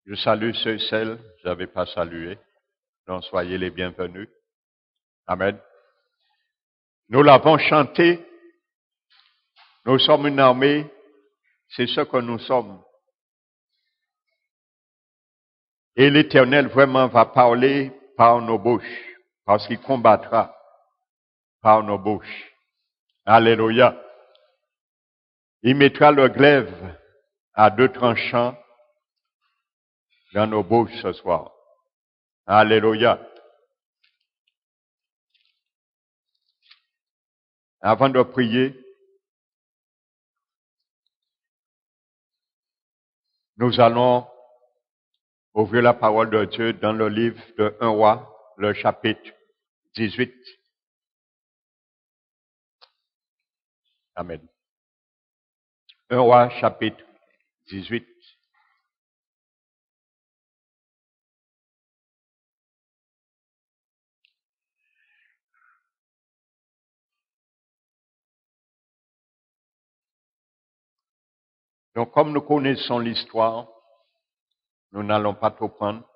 Je salue ceux et celles que je n'avais pas salués. Donc soyez les bienvenus. Amen. Nous l'avons chanté. Nous sommes une armée. C'est ce que nous sommes. Et l'Éternel vraiment va parler par nos bouches. Parce qu'il combattra par nos bouches. Alléluia. Il mettra le glaive à deux tranchants dans nos bouches ce soir. Alléluia. Avant de prier, nous allons ouvrir la parole de Dieu dans le livre de 1 Roi, le chapitre 18. Amen. 1 Roi, chapitre 18. Donc, comme nous connaissons l'histoire, nous n'allons pas tout prendre.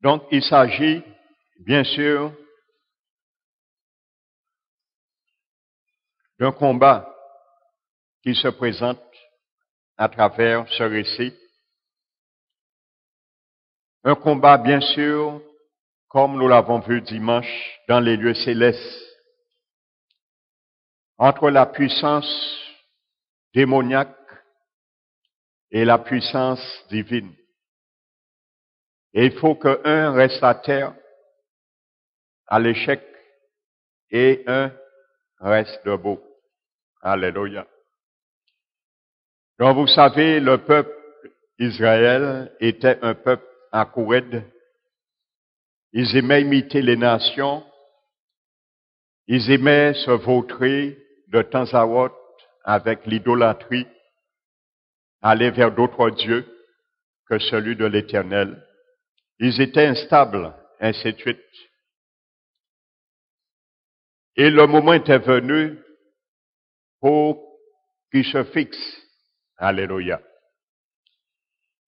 Donc, il s'agit, bien sûr, d'un combat qui se présente à travers ce récit. Un combat, bien sûr, comme nous l'avons vu dimanche, dans les lieux célestes, entre la puissance démoniaque et la puissance divine. Et il faut qu'un reste à terre à l'échec et un reste debout. Alléluia. Donc vous savez, le peuple Israël était un peuple accouride. Ils aimaient imiter les nations. Ils aimaient se vautrer de temps à autre avec l'idolâtrie, aller vers d'autres dieux que celui de l'Éternel. Ils étaient instables, ainsi de suite. Et le moment était venu pour qu'ils se fixent. Alléluia.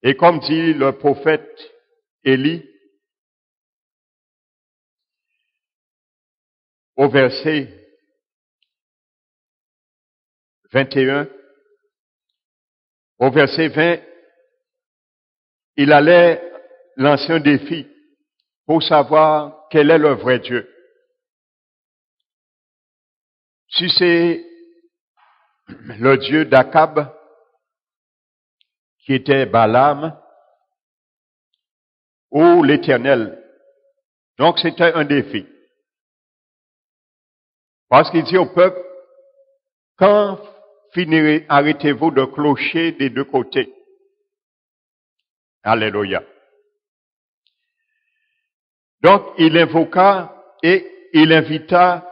Et comme dit le prophète Élie, au verset 21, au verset 20, il allait lancer un défi pour savoir quel est le vrai Dieu. Si c'est le Dieu d'Akab, qui était Balaam, ou l'Éternel. Donc c'était un défi. Parce qu'il dit au peuple, quand arrêtez-vous de clocher des deux côtés? Alléluia. Donc il invoqua et il invita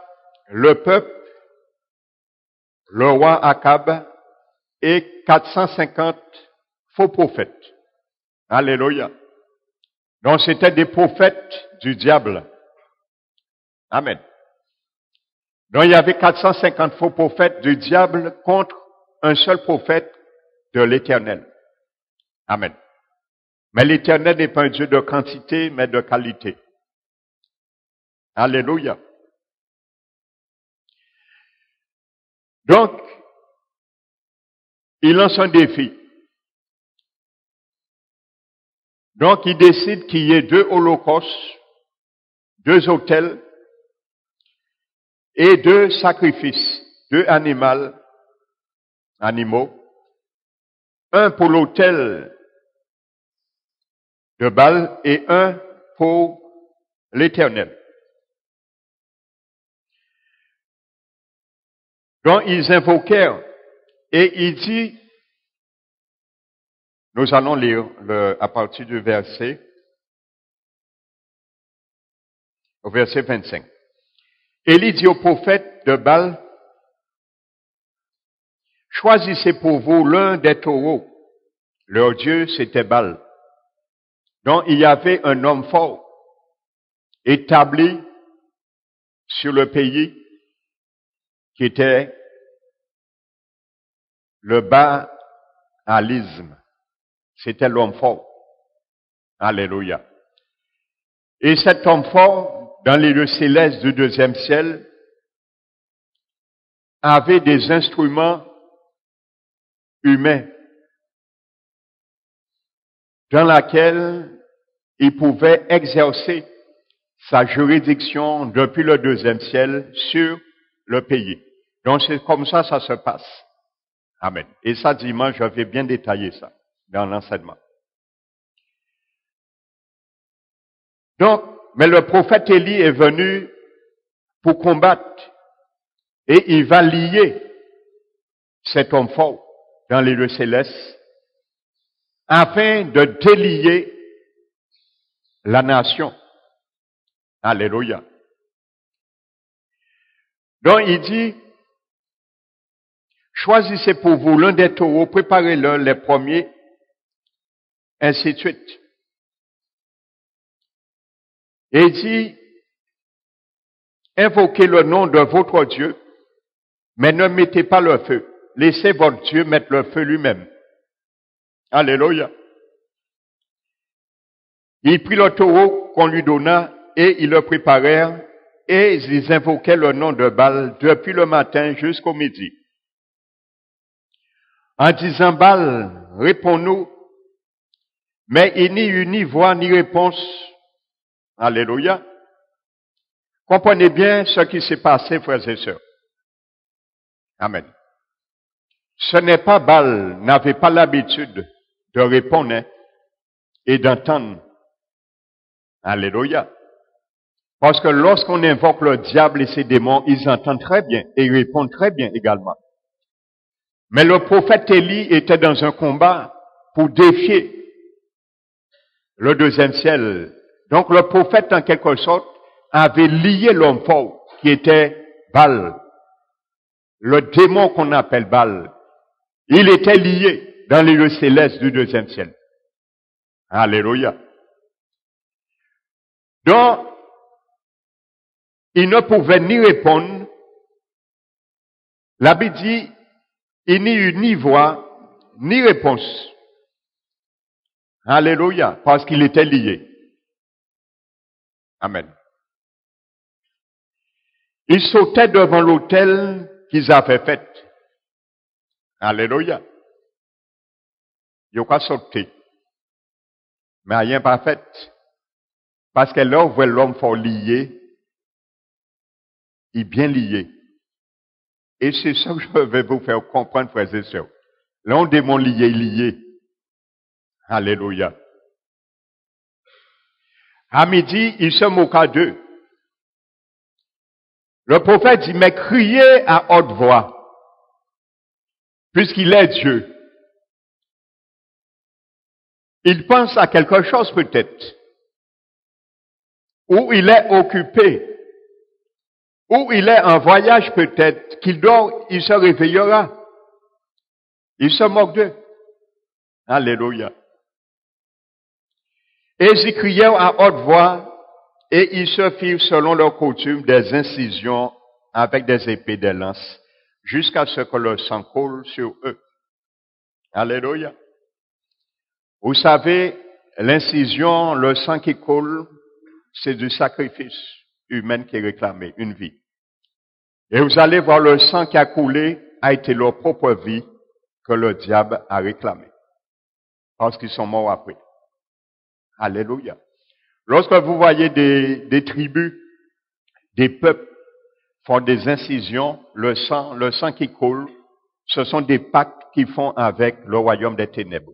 le peuple, le roi Akab et 450 faux prophètes. Alléluia. Donc c'était des prophètes du diable. Amen. Donc il y avait 450 faux prophètes du diable contre un seul prophète de l'Éternel. Amen. Mais l'Éternel n'est pas un Dieu de quantité, mais de qualité. Alléluia. Donc, il lance un défi. Donc, il décide qu'il y ait 2 holocaustes, 2 autels et 2 sacrifices, 2 animaux, un pour l'autel de Baal et un pour l'Éternel. Donc, ils invoquèrent et il dit, nous allons lire à partir du verset, au verset 25. Élie dit au prophète de Baal, choisissez pour vous l'un des taureaux. Leur Dieu, c'était Baal. Donc, il y avait un homme fort, établi sur le pays, qui était le baalisme. C'était l'homme fort. Alléluia. Et cet homme fort, dans les lieux célestes du deuxième ciel, avait des instruments humains dans lesquels il pouvait exercer sa juridiction depuis le deuxième ciel sur le pays. Donc c'est comme ça se passe. Amen. Et ça, dimanche, je vais bien détailler ça dans l'enseignement. Donc, mais le prophète Élie est venu pour combattre et il va lier cet homme fort dans les lieux célestes afin de délier la nation. Alléluia. Donc il dit, choisissez pour vous l'un des taureaux, préparez-le les premiers, ainsi de suite. Et il dit, invoquez le nom de votre Dieu, mais ne mettez pas le feu. Laissez votre Dieu mettre le feu lui-même. Alléluia. Il prit le taureau qu'on lui donna et ils le préparèrent et ils invoquaient le nom de Baal depuis le matin jusqu'au midi. En disant, Baal, réponds-nous. Mais il n'y eut ni voix ni réponse. Alléluia. Comprenez bien ce qui s'est passé, frères et sœurs. Amen. Ce n'est pas Baal, n'avait pas l'habitude de répondre et d'entendre. Alléluia. Parce que lorsqu'on invoque le diable et ses démons, ils entendent très bien et ils répondent très bien également. Mais le prophète Élie était dans un combat pour défier le deuxième ciel. Donc le prophète, en quelque sorte, avait lié l'homme fort qui était Baal. Le démon qu'on appelle Baal. Il était lié dans les lieux célestes du deuxième ciel. Alléluia. Donc, il ne pouvait ni répondre. La Bible dit, il n'y eut ni voix, ni réponse. Alléluia, parce qu'il était lié. Amen. Ils sautaient devant l'autel qu'ils avaient fait. Alléluia. Ils n'ont pas sauté. Mais rien pas fait. Parce que là, on voit l'homme fort lié. Il est bien lié. Et c'est ça que je vais vous faire comprendre, frères et sœurs. Là, on démon lié. Alléluia. À midi, il se moqua d'eux. Le prophète dit, mais criez à haute voix, puisqu'il est Dieu. Il pense à quelque chose peut-être, ou il est occupé, ou il est en voyage peut-être, qu'il dort, il se réveillera. Il se moque d'eux. Alléluia. Et ils crièrent à haute voix, et ils se firent selon leur coutume des incisions avec des épées des lances, jusqu'à ce que le sang coule sur eux. Alléluia. Vous savez, l'incision, le sang qui coule, c'est du sacrifice humain qui est réclamé, une vie. Et vous allez voir, le sang qui a coulé a été leur propre vie que le diable a réclamé. Parce qu'ils sont morts après. Alléluia. Lorsque vous voyez des tribus, des peuples font des incisions, le sang qui coule, ce sont des pactes qu'ils font avec le royaume des ténèbres.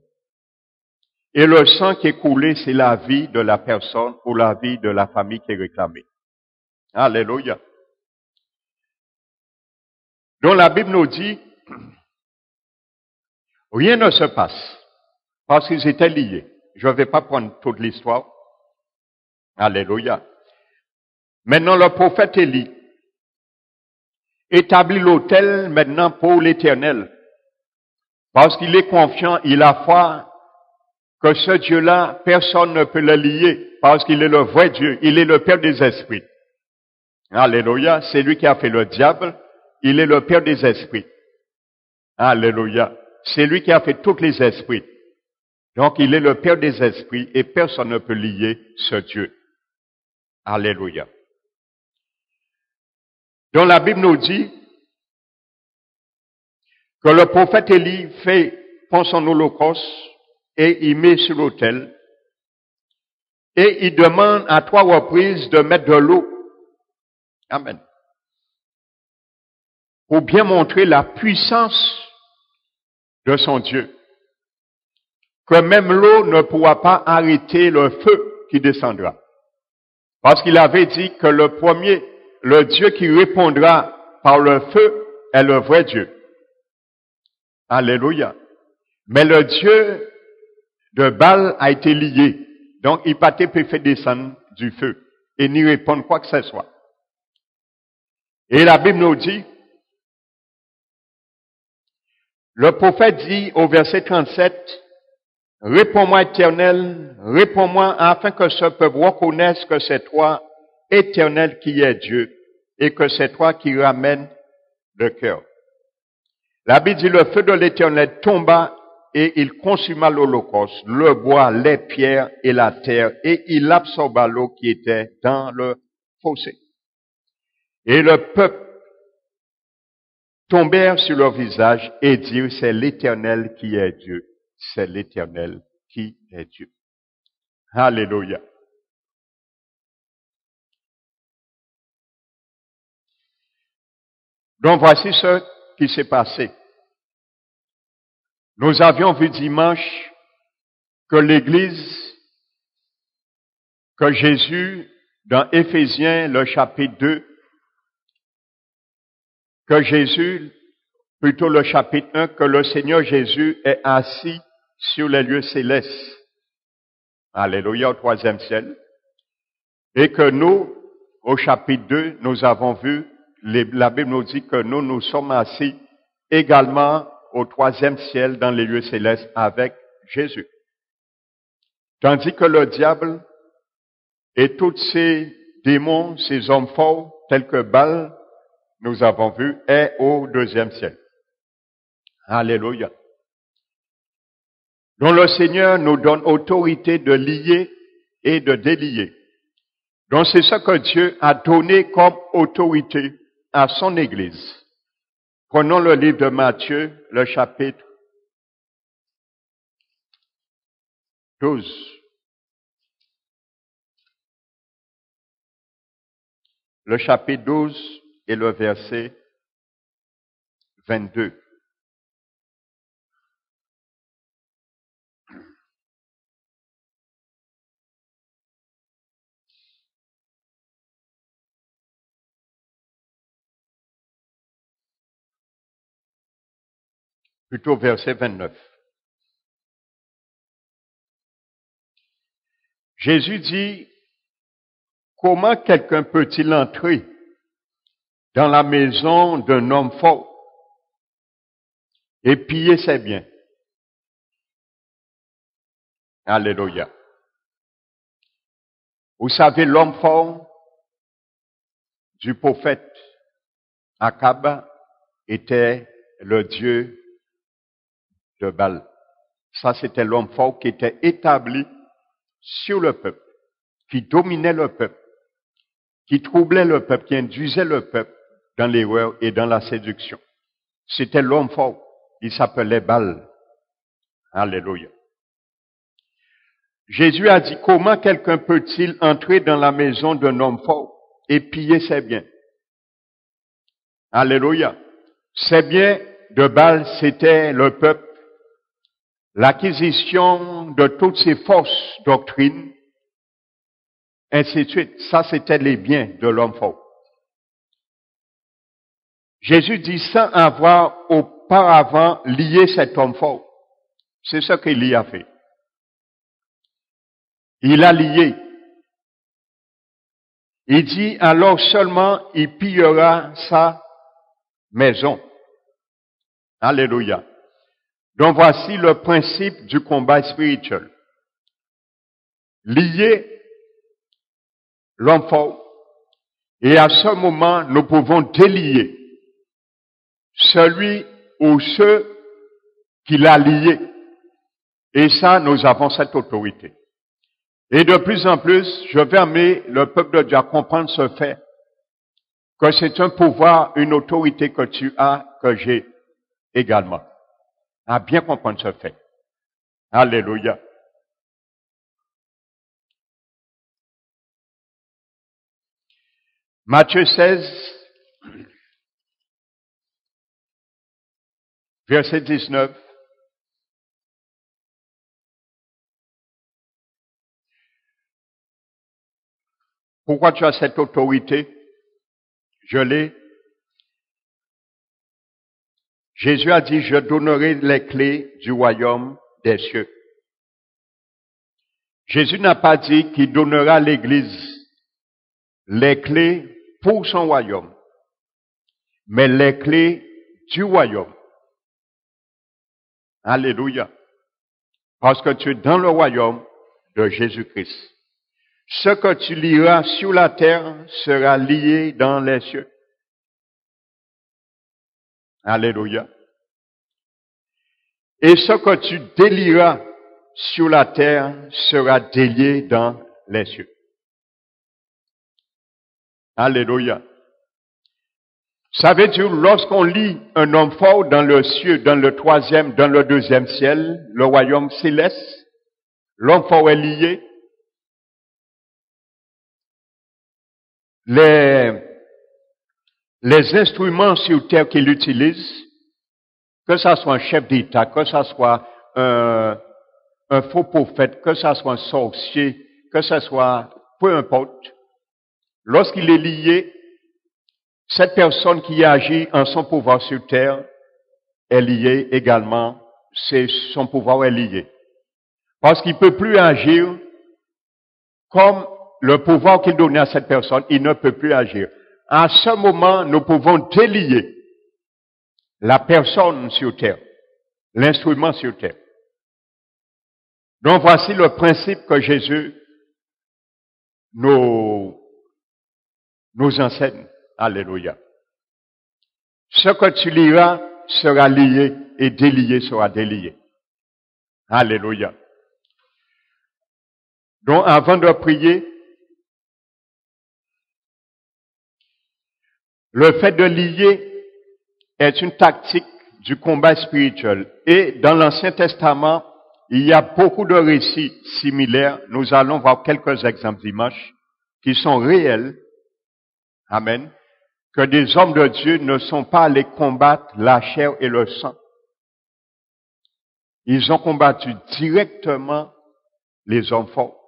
Et le sang qui est coulé, c'est la vie de la personne ou la vie de la famille qui est réclamée. Alléluia. Donc la Bible nous dit, rien ne se passe parce qu'ils étaient liés. Je ne vais pas prendre toute l'histoire. Alléluia. Maintenant, le prophète Élie établit l'autel maintenant pour l'Éternel. Parce qu'il est confiant, il a foi que ce Dieu-là, personne ne peut le lier parce qu'il est le vrai Dieu. Il est le Père des esprits. Alléluia. C'est lui qui a fait le diable. Il est le Père des esprits. Alléluia. C'est lui qui a fait tous les esprits. Donc, il est le Père des esprits et personne ne peut lier ce Dieu. Alléluia. Donc, la Bible nous dit que le prophète Élie prend son holocauste et il met sur l'autel et il demande à 3 reprises de mettre de l'eau. Amen. Pour bien montrer la puissance de son Dieu. Que même l'eau ne pourra pas arrêter le feu qui descendra. Parce qu'il avait dit que le premier, le Dieu qui répondra par le feu est le vrai Dieu. Alléluia. Mais le Dieu de Baal a été lié. Donc, il n'a pas pu faire descendre du feu et n'y répondre quoi que ce soit. Et la Bible nous dit, le prophète dit au verset 37, réponds-moi, Éternel, réponds-moi afin que ce peuple reconnaisse que c'est toi, Éternel, qui est Dieu, et que c'est toi qui ramènes le cœur. La Bible dit, le feu de l'Éternel tomba et il consuma l'holocauste, le bois, les pierres et la terre, et il absorba l'eau qui était dans le fossé. Et le peuple tombèrent sur leur visage et dirent, c'est l'Éternel qui est Dieu. C'est l'Éternel qui est Dieu. Alléluia. Donc voici ce qui s'est passé. Nous avions vu dimanche que l'Église, que Jésus, dans Éphésiens, le chapitre 2, que Jésus, plutôt le chapitre 1, que le Seigneur Jésus est assis sur les lieux célestes. Alléluia, au 3e ciel. Et que nous, au chapitre 2, nous avons vu, la Bible nous dit que nous sommes assis également au 3e ciel dans les lieux célestes avec Jésus. Tandis que le diable et tous ces démons, ces hommes forts, tels que Baal, nous avons vu, est au 2e ciel. Alléluia. Donc le Seigneur nous donne autorité de lier et de délier. Donc c'est ce que Dieu a donné comme autorité à son Église. Prenons le livre de Matthieu, le chapitre 12. Le chapitre 12 et le verset 22. Plutôt verset 29. Jésus dit, comment quelqu'un peut-il entrer dans la maison d'un homme fort et piller ses biens? Alléluia. Vous savez, l'homme fort du prophète Akab était le dieu de Baal. Ça, c'était l'homme fort qui était établi sur le peuple, qui dominait le peuple, qui troublait le peuple, qui induisait le peuple dans l'erreur et dans la séduction. C'était l'homme fort. Il s'appelait Baal. Alléluia. Jésus a dit, comment quelqu'un peut-il entrer dans la maison d'un homme fort et piller ses biens? Alléluia. Ses biens de Baal, c'était le peuple, l'acquisition de toutes ses fausses doctrines, ainsi de suite. Ça, c'était les biens de l'homme fort. Jésus dit, sans avoir auparavant lié cet homme fort. C'est ce qu'il y a fait. Il a lié. Il dit, alors seulement il pillera sa maison. Alléluia. Donc voici le principe du combat spirituel. Lier l'homme fort. Et à ce moment, nous pouvons délier celui ou ceux qu'il a liés. Et ça, nous avons cette autorité. Et de plus en plus, je vais amener le peuple de Dieu à comprendre ce fait, que c'est un pouvoir, une autorité que tu as, que j'ai également. À bien comprendre ce fait. Alléluia. Matthieu 16, verset 19. Pourquoi tu as cette autorité? Je l'ai. Jésus a dit, je donnerai les clés du royaume des cieux. Jésus n'a pas dit qu'il donnera à l'Église les clés pour son royaume, mais les clés du royaume. Alléluia. Parce que tu es dans le royaume de Jésus-Christ. Ce que tu liras sur la terre sera lié dans les cieux. Alléluia. Et ce que tu délieras sur la terre sera délié dans les cieux. Alléluia. Ça veut dire, lorsqu'on lit un homme fort dans le ciel, dans le troisième, dans le deuxième ciel, le royaume céleste, l'homme fort est lié. Les instruments sur terre qu'il utilise, que ça soit un chef d'État, que ça soit un faux prophète, que ça soit un sorcier, que ça soit, peu importe, lorsqu'il est lié, cette personne qui agit en son pouvoir sur terre est liée également, son pouvoir est lié. Parce qu'il ne peut plus agir comme le pouvoir qu'il donnait à cette personne, il ne peut plus agir. À ce moment, nous pouvons délier la personne sur terre, l'instrument sur terre. Donc voici le principe que Jésus nous enseigne. Alléluia. Ce que tu liras sera lié et délié sera délié. Alléluia. Donc avant de prier, le fait de lier est une tactique du combat spirituel. Et dans l'Ancien Testament, il y a beaucoup de récits similaires. Nous allons voir quelques exemples dimanche qui sont réels. Amen. Que des hommes de Dieu ne sont pas allés combattre la chair et le sang. Ils ont combattu directement les hommes forts.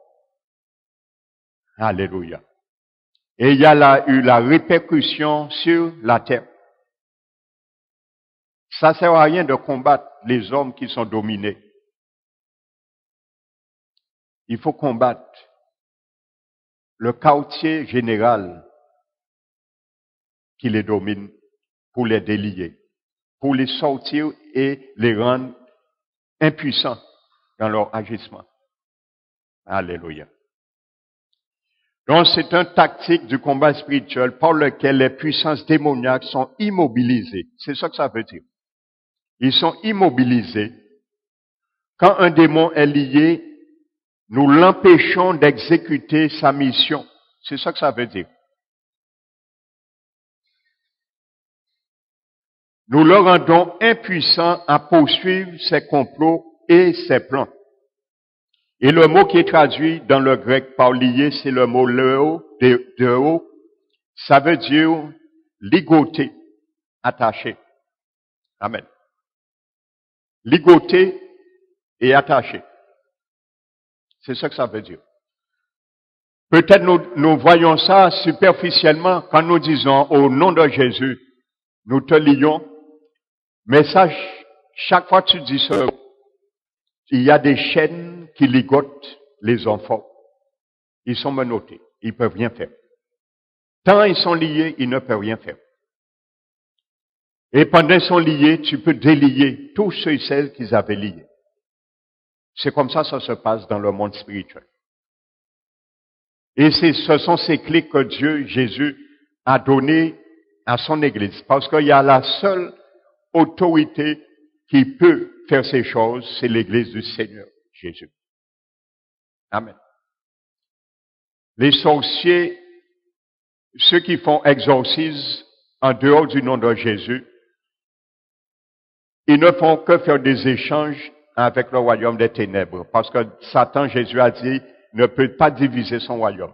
Alléluia. Et il y a eu la répercussion sur la terre. Ça ne sert à rien de combattre les hommes qui sont dominés. Il faut combattre le quartier général qui les domine pour les délier, pour les sortir et les rendre impuissants dans leur agissement. Alléluia. Donc c'est une tactique du combat spirituel par lequel les puissances démoniaques sont immobilisées. C'est ça que ça veut dire. Ils sont immobilisés. Quand un démon est lié, nous l'empêchons d'exécuter sa mission. C'est ça que ça veut dire. Nous le rendons impuissant à poursuivre ses complots et ses plans. Et le mot qui est traduit dans le grec par lié, c'est le mot deo. Ça veut dire ligoté, attaché. Amen. Ligoté et attaché. C'est ça que ça veut dire. Peut-être nous voyons ça superficiellement quand nous disons au nom de Jésus, nous te lions. Mais ça, chaque fois que tu dis ça, il y a des chaînes qui ligotent les enfants. Ils sont menottés. Ils ne peuvent rien faire. Tant ils sont liés, ils ne peuvent rien faire. Et pendant qu'ils sont liés, tu peux délier tous ceux et celles qu'ils avaient liés. C'est comme ça que ça se passe dans le monde spirituel. Et ce sont ces clés que Dieu, Jésus, a données à son Église. Parce qu'il y a la seule autorité qui peut faire ces choses, c'est l'Église du Seigneur Jésus. Amen. Les sorciers, ceux qui font exorcisme en dehors du nom de Jésus, ils ne font que faire des échanges avec le royaume des ténèbres. Parce que Satan, Jésus a dit, ne peut pas diviser son royaume.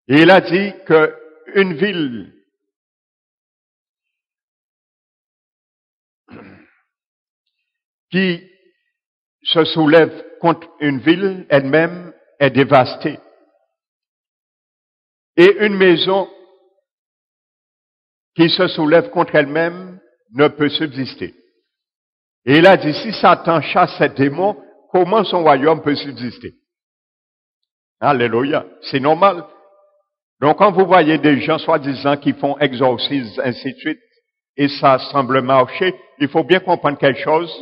Et il a dit qu'une ville qui se soulève contre une ville elle-même est dévastée. Et une maison qui se soulève contre elle-même ne peut subsister. Et il a dit, si Satan chasse ces démons, comment son royaume peut subsister? Alléluia. C'est normal. Donc quand vous voyez des gens soi-disant qui font exorcisme, ainsi de suite, et ça semble marcher, il faut bien comprendre quelque chose.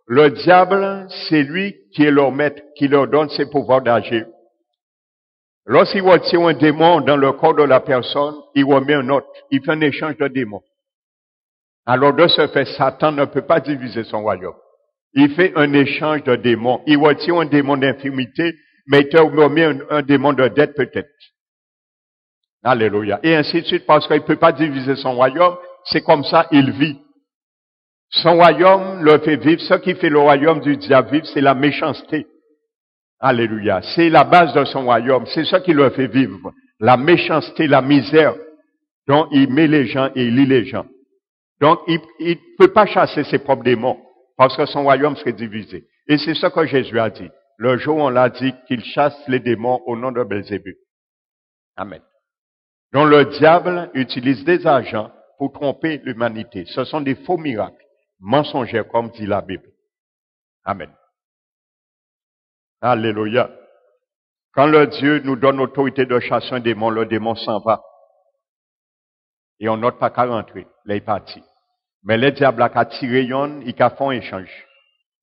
Le diable, c'est lui qui est leur maître, qui leur donne ses pouvoirs d'agir. Lorsqu'il retire un démon dans le corps de la personne, il remet un autre. Il fait un échange de démons. Alors de ce fait, Satan ne peut pas diviser son royaume. Il fait un échange de démons. Il retire un démon d'infirmité, mais il te remet un démon de dette peut-être. Alléluia. Et ainsi de suite, parce qu'il ne peut pas diviser son royaume, c'est comme ça il vit. Son royaume le fait vivre. Ce qui fait le royaume du diable vivre, c'est la méchanceté. Alléluia. C'est la base de son royaume. C'est ça qui le fait vivre. La méchanceté, la misère dont il met les gens et il lie les gens. Donc, il ne peut pas chasser ses propres démons parce que son royaume serait divisé. Et c'est ce que Jésus a dit. Le jour où on l'a dit qu'il chasse les démons au nom de Belzébuth. Amen. Donc, le diable utilise des agents pour tromper l'humanité. Ce sont des faux miracles, mensongers comme dit la Bible. Amen. Alléluia. Quand le Dieu nous donne l'autorité de chasser un démon, le démon s'en va. Et on note pas qu'à rentrer. Là, il est parti. Mais les diables qui tiré yon, ils font un échange.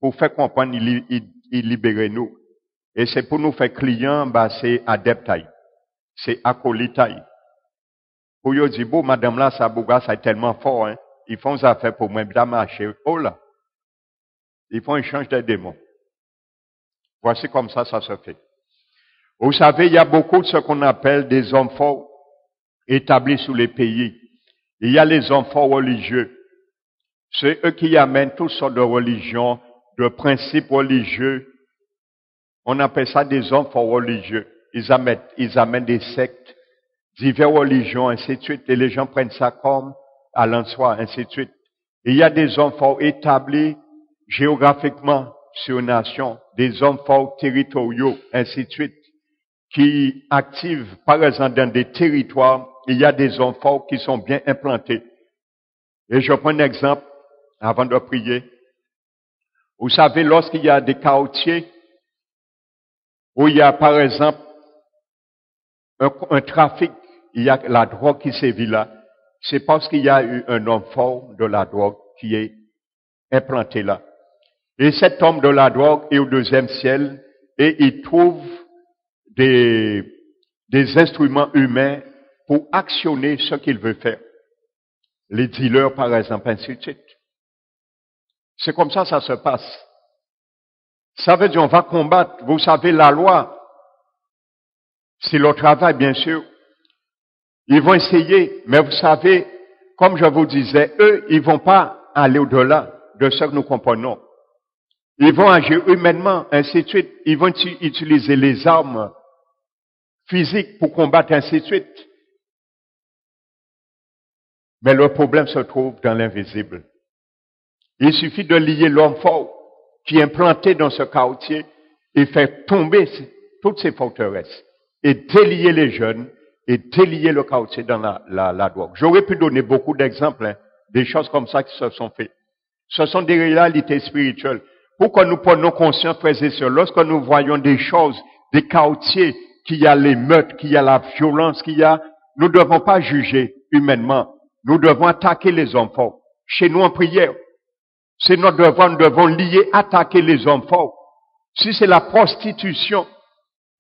Pour faire comprendre, ils libèrent nous. Et c'est pour nous faire clients, bah, c'est adeptaï. C'est acolytaï. Pour eux dire, bon, madame là, ça bouga, ça est tellement fort, hein. Ils font des affaires pour moi, bien marcher. Oh là. Ils font un échange de démons. Voici comme ça se fait. Vous savez, il y a beaucoup de ce qu'on appelle des hommes forts établis sous les pays. Il y a les hommes forts religieux. C'est eux qui amènent toutes sortes de religions, de principes religieux. On appelle ça des hommes forts religieux. Ils amènent des sectes, diverses religions, ainsi de suite. Et les gens prennent ça comme allant de soi, ainsi de suite. Et il y a des hommes forts établis géographiquement sur une nation, des hommes forts territoriaux, ainsi de suite, qui activent, par exemple, dans des territoires, il y a des hommes forts qui sont bien implantés. Et je prends un exemple avant de prier. Vous savez, lorsqu'il y a des quartiers où il y a, par exemple, un trafic, il y a la drogue qui sévit là, c'est parce qu'il y a eu un homme fort de la drogue qui est implanté là. Et cet homme de la drogue est au deuxième ciel et il trouve des instruments humains pour actionner ce qu'il veut faire. Les dealers, par exemple, ainsi de suite. C'est comme ça se passe. Ça veut dire on va combattre. Vous savez, la loi, c'est leur travail, bien sûr. Ils vont essayer, mais vous savez, comme je vous disais, eux, ils vont pas aller au-delà de ce que nous comprenons. Ils vont agir humainement, ainsi de suite. Ils vont utiliser les armes physiques pour combattre, ainsi de suite. Mais le problème se trouve dans l'invisible. Il suffit de lier l'homme fort qui est implanté dans ce quartier et faire tomber toutes ces forteresses et délier les jeunes et délier le quartier dans la drogue. J'aurais pu donner beaucoup d'exemples, hein, des choses comme ça qui se sont faites. Ce sont des réalités spirituelles. Pourquoi nous prenons conscience, frères et sœurs, lorsque nous voyons des choses, des quartiers, qu'il y a les meurtres, qu'il y a la violence, nous ne devons pas juger humainement. Nous devons attaquer les hommes forts. Chez nous en prière, c'est notre devoir, nous devons lier, attaquer les hommes forts. Si c'est la prostitution,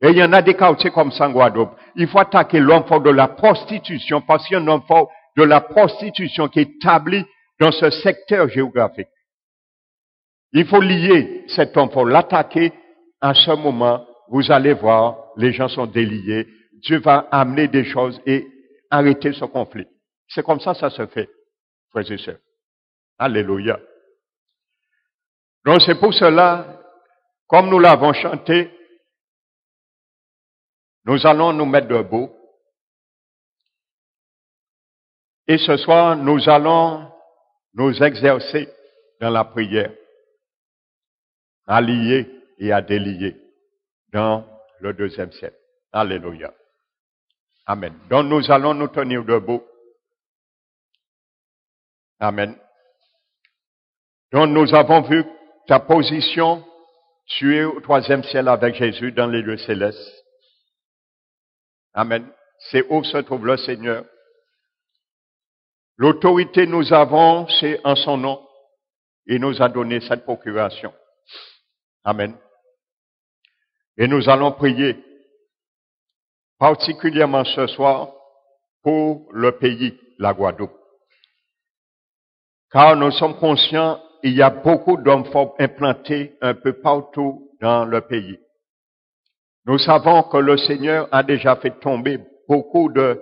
et il y en a des quartiers comme ça en Guadeloupe, il faut attaquer l'homme fort de la prostitution, parce qu'il y a un homme fort de la prostitution qui est établi dans ce secteur géographique. Il faut lier cet homme, il faut l'attaquer. À ce moment, vous allez voir, les gens sont déliés. Dieu va amener des choses et arrêter ce conflit. C'est comme ça se fait, frères et sœurs. Alléluia. Donc c'est pour cela, comme nous l'avons chanté, nous allons nous mettre debout. Et ce soir, nous allons nous exercer dans la prière, à lier et à délier dans le deuxième siècle. Alléluia. Amen. Donc nous allons nous tenir debout. Amen. Donc nous avons vu ta position, tu es au troisième ciel avec Jésus dans les lieux célestes. Amen. C'est où se trouve le Seigneur. L'autorité nous avons, c'est en son nom. Il nous a donné cette procuration. Amen. Et nous allons prier, particulièrement ce soir, pour le pays, la Guadeloupe. Car nous sommes conscients, il y a beaucoup d'hommes forts implantés un peu partout dans le pays. Nous savons que le Seigneur a déjà fait tomber beaucoup de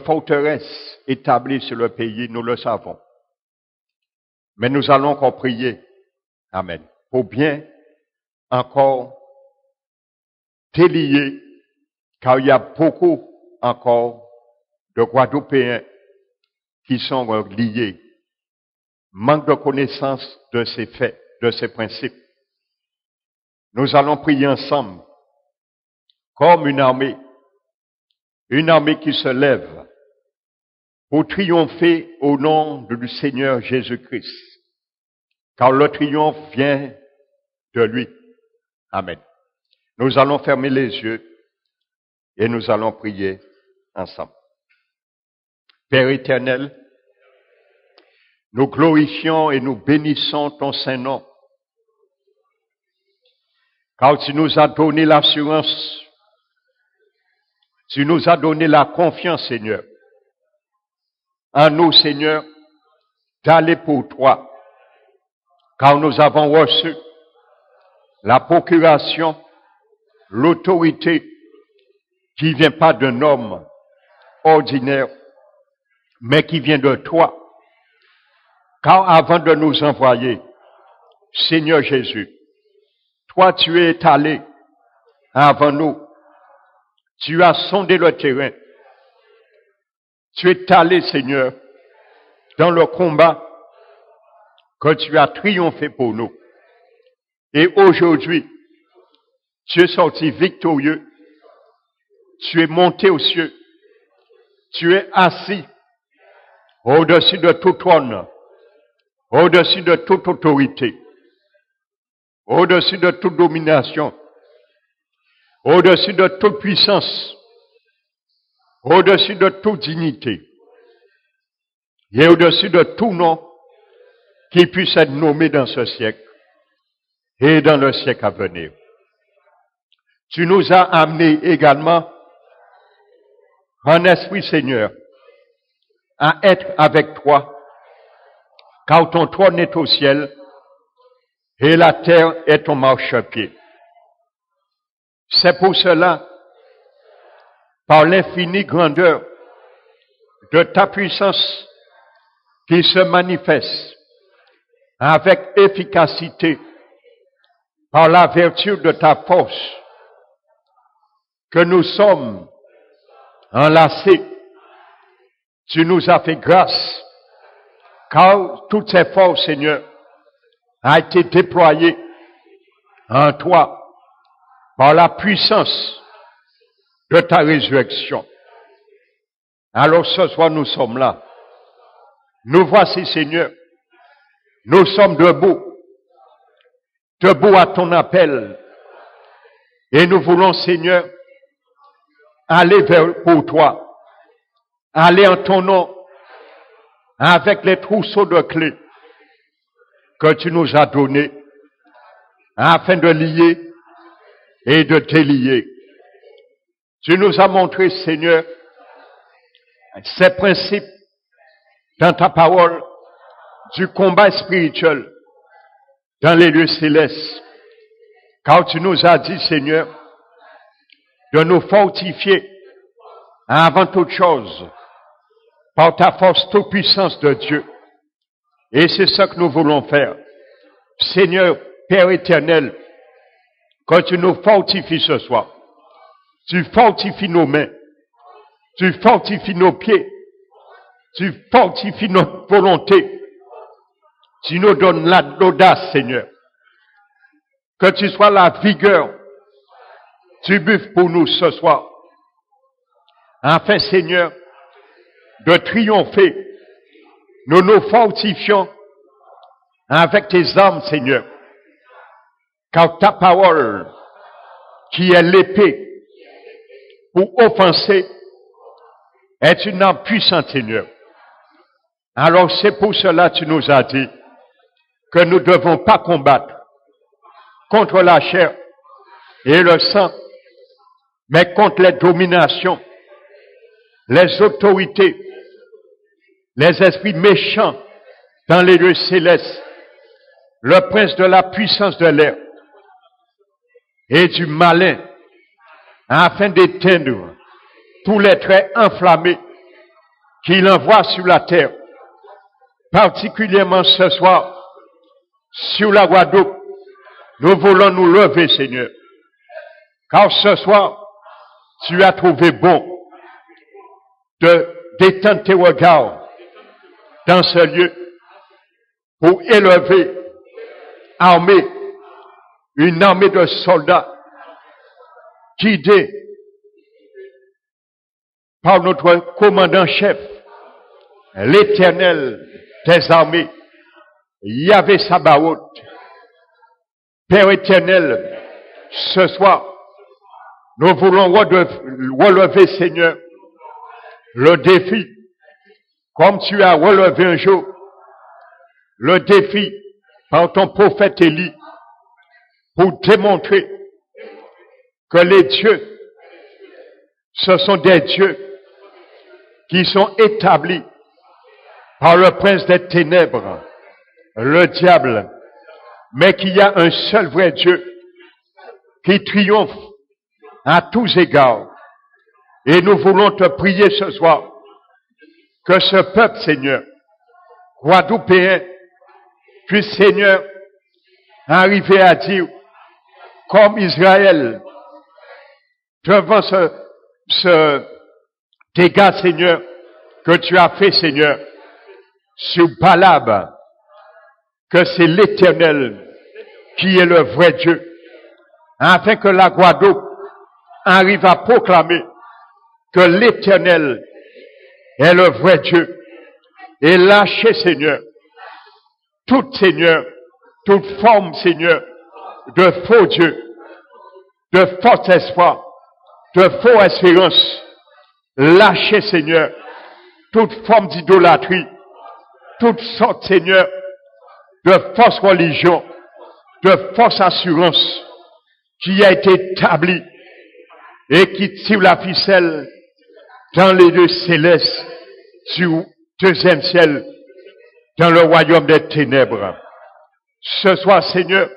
forteresses établies sur le pays, nous le savons. Mais nous allons encore prier, amen, pour bien encore délier, car il y a beaucoup encore de Guadeloupéens qui sont liés, manque de connaissance de ces faits, de ces principes. Nous allons prier ensemble, comme une armée qui se lève pour triompher au nom du Seigneur Jésus-Christ, car le triomphe vient de lui. Amen. Nous allons fermer les yeux et nous allons prier ensemble. Père éternel, nous glorifions et nous bénissons ton Saint-Nom, car tu nous as donné l'assurance, tu nous as donné la confiance, Seigneur, en nous, Seigneur, d'aller pour toi, car nous avons reçu la procuration, l'autorité qui vient pas d'un homme ordinaire, mais qui vient de toi. Car avant de nous envoyer, Seigneur Jésus, toi tu es allé avant nous, tu as sondé le terrain, tu es allé, Seigneur, dans le combat que tu as triomphé pour nous. Et aujourd'hui, tu es sorti victorieux, tu es monté aux cieux, tu es assis au-dessus de tout trône, au-dessus de toute autorité, au-dessus de toute domination, au-dessus de toute puissance, au-dessus de toute dignité, et au-dessus de tout nom qui puisse être nommé dans ce siècle et dans le siècle à venir. Tu nous as amenés également en esprit, Seigneur, à être avec toi, car ton trône est au ciel et la terre est ton marchepied. C'est pour cela, par l'infinie grandeur de ta puissance qui se manifeste avec efficacité par la vertu de ta force, que nous sommes enlacés. Tu nous as fait grâce, car toutes ces forces, Seigneur, ont été déployées en toi par la puissance de ta résurrection. Alors ce soir, nous sommes là. Nous voici, Seigneur. Nous sommes debout à ton appel. Et nous voulons, Seigneur, aller pour toi, aller en ton nom, avec les trousseaux de clés que tu nous as donnés, afin de lier et de délier. Tu nous as montré, Seigneur, ces principes dans ta parole du combat spirituel dans les lieux célestes. Car tu nous as dit, Seigneur, de nous fortifier avant toute chose par ta force toute puissance de Dieu. Et c'est ce que nous voulons faire. Seigneur, Père éternel, quand tu nous fortifies ce soir, tu fortifies nos mains, tu fortifies nos pieds, tu fortifies notre volonté, tu nous donnes l'audace, Seigneur. Que tu sois la vigueur, tu buffes pour nous ce soir. Afin, Seigneur, de triompher, nous nous fortifions avec tes armes, Seigneur. Car ta parole, qui est l'épée pour offenser, est une arme puissante, Seigneur. Alors c'est pour cela que tu nous as dit que nous ne devons pas combattre contre la chair et le sang, mais contre les dominations, les autorités, les esprits méchants dans les lieux célestes, le prince de la puissance de l'air et du malin, afin d'éteindre tous les traits enflammés qu'il envoie sur la terre, particulièrement ce soir, sur la Guadeloupe. Nous voulons nous lever, Seigneur, car ce soir, tu as trouvé bon de détendre tes regards dans ce lieu pour élever, armer, une armée de soldats guidés par notre commandant-chef, l'Éternel des armées, Yahvé Sabaoth. Père éternel, ce soir, nous voulons relever, Seigneur, le défi, comme tu as relevé un jour, le défi par ton prophète Élie, pour démontrer que les dieux, ce sont des dieux qui sont établis par le prince des ténèbres, le diable, mais qu'il y a un seul vrai Dieu qui triomphe à tous égards. Et nous voulons te prier ce soir que ce peuple, Seigneur, guadeloupéen, puisse, Seigneur, arriver à dire, comme Israël, devant ce dégât, Seigneur, que tu as fait, Seigneur, sur Balab, que c'est l'Éternel qui est le vrai Dieu, afin que la Guadeloupe arrive à proclamer que l'Éternel est le vrai Dieu, et lâcher, Seigneur, toute forme, Seigneur, de faux dieux, de faux espoir, de faux espérance. Lâchez, Seigneur, toute forme d'idolâtrie, toute sorte, Seigneur, de fausse religion, de fausse assurance qui a été établie et qui tire la ficelle dans les lieux célestes du deuxième ciel, dans le royaume des ténèbres. Ce soir, Seigneur,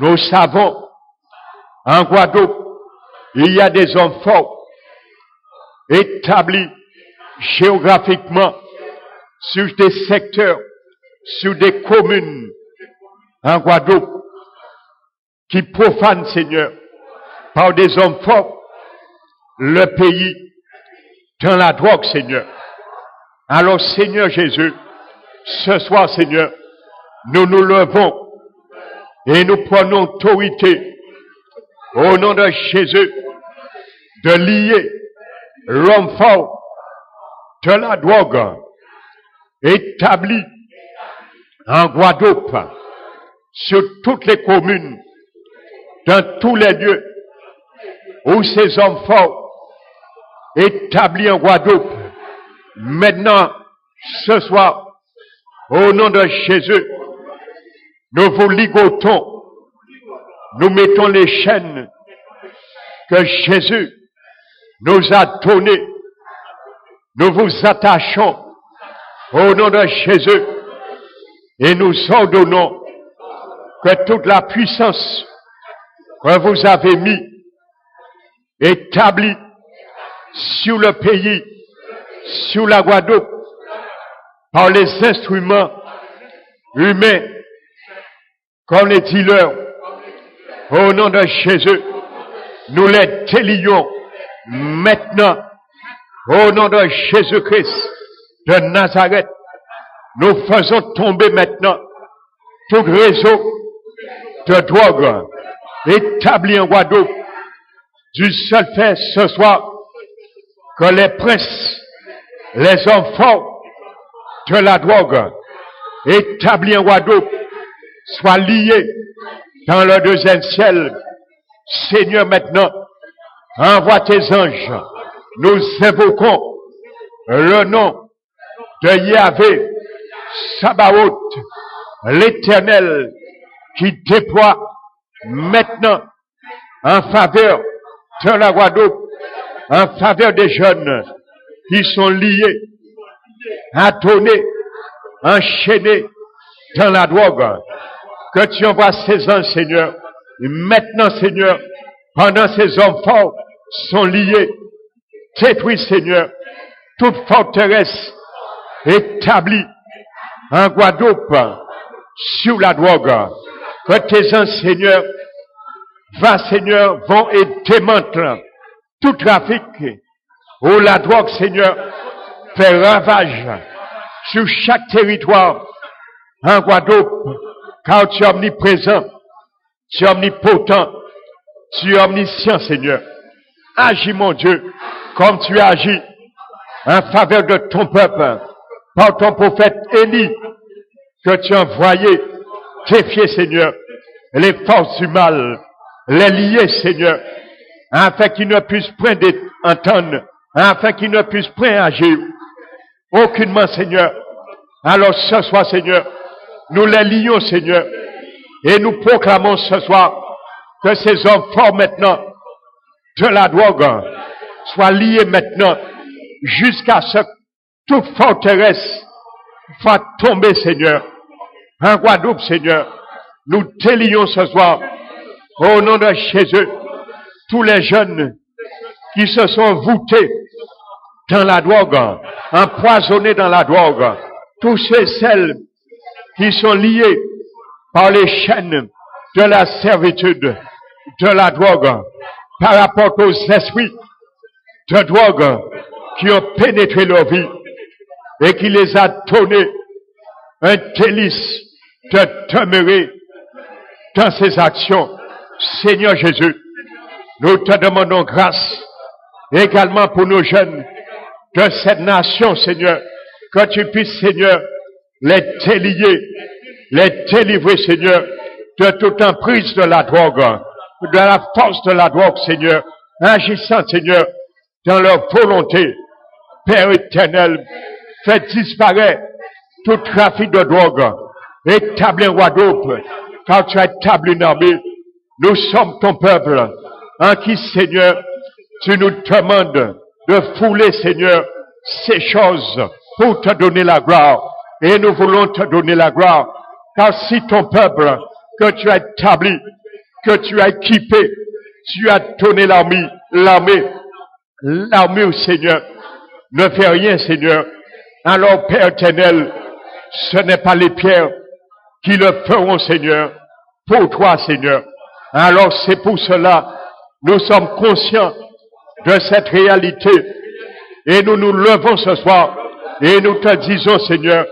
nous savons, en Guadeloupe, il y a des hommes forts, établis géographiquement sur des secteurs, sur des communes en Guadeloupe, qui profanent, Seigneur, par des hommes forts, le pays dans la drogue, Seigneur. Alors, Seigneur Jésus, ce soir, Seigneur, nous nous levons et nous prenons autorité au nom de Jésus de lier l'homme fort de la drogue établi en Guadeloupe, sur toutes les communes, dans tous les lieux où ces hommes forts établis en Guadeloupe, maintenant, ce soir, au nom de Jésus, nous vous ligotons, nous mettons les chaînes que Jésus nous a données nous vous attachons au nom de Jésus et nous ordonnons que toute la puissance que vous avez mis, établie sur le pays, sur la Guadeloupe, par les instruments humains, comme les dealers, au nom de Jésus, nous les délions maintenant, au nom de Jésus-Christ de Nazareth. Nous faisons tomber maintenant tout réseau de drogue établi en Guadeloupe, du seul fait ce soir que les princes, les hommes forts de la drogue établis en Guadeloupe soient liés dans le deuxième ciel. Seigneur, maintenant, envoie tes anges. Nous évoquons le nom de Yahvé, Sabaoth, l'Éternel, qui déploie maintenant en faveur de la Guadeloupe, en faveur des jeunes qui sont liés, attonnés, enchaînés dans la drogue. Que tu envoies ces anges, Seigneur. Et maintenant, Seigneur, pendant ces hommes forts sont liés, détruis, Seigneur, toute forteresse établie en Guadeloupe sur la drogue. Que tes anges, Seigneur, Seigneur, vont et démantelent tout trafic où la drogue, Seigneur, fait ravage sur chaque territoire en Guadeloupe, car tu es omniprésent, tu es omnipotent, tu es omniscient, Seigneur. Agis, mon Dieu, comme tu agis en faveur de ton peuple, par ton prophète Élie, que tu as envoyé défier, Seigneur, les forces du mal, les lier, Seigneur, afin qu'ils ne puissent point entendre, afin qu'ils ne puissent point agir. Aucunement, Seigneur. Alors ce soir, Seigneur, nous les lions, Seigneur, et nous proclamons ce soir que ces hommes forts maintenant de la drogue soient liés maintenant jusqu'à ce que toute forteresse soit tombée, Seigneur. En Guadeloupe, Seigneur, nous délions ce soir au nom de Jésus tous les jeunes qui se sont voûtés dans la drogue, empoisonnés dans la drogue, tous ceux et celles qui sont liés par les chaînes de la servitude, de la drogue, par rapport aux esprits de drogue qui ont pénétré leur vie et qui les a donné un délice de demeurer dans ces actions. Seigneur Jésus, nous te demandons grâce également pour nos jeunes de cette nation, Seigneur, que tu puisses, Seigneur, les délier, les délivrer, Seigneur, de toute emprise de la drogue, de la force de la drogue, Seigneur, agissant, Seigneur, dans leur volonté. Père éternel, fais disparaître tout trafic de drogue, établi en Guadeloupe, car tu as établi une armée. Nous sommes ton peuple, en qui, Seigneur, tu nous demandes de fouler, Seigneur, ces choses pour te donner la gloire. Et nous voulons te donner la gloire, car si ton peuple que tu as établi, que tu as équipé, tu as donné l'armée au Seigneur, ne fait rien, Seigneur. Alors, Père éternel, ce n'est pas les pierres qui le feront, Seigneur, pour toi, Seigneur. Alors, c'est pour cela, nous sommes conscients de cette réalité. Et nous nous levons ce soir, et nous te disons, Seigneur,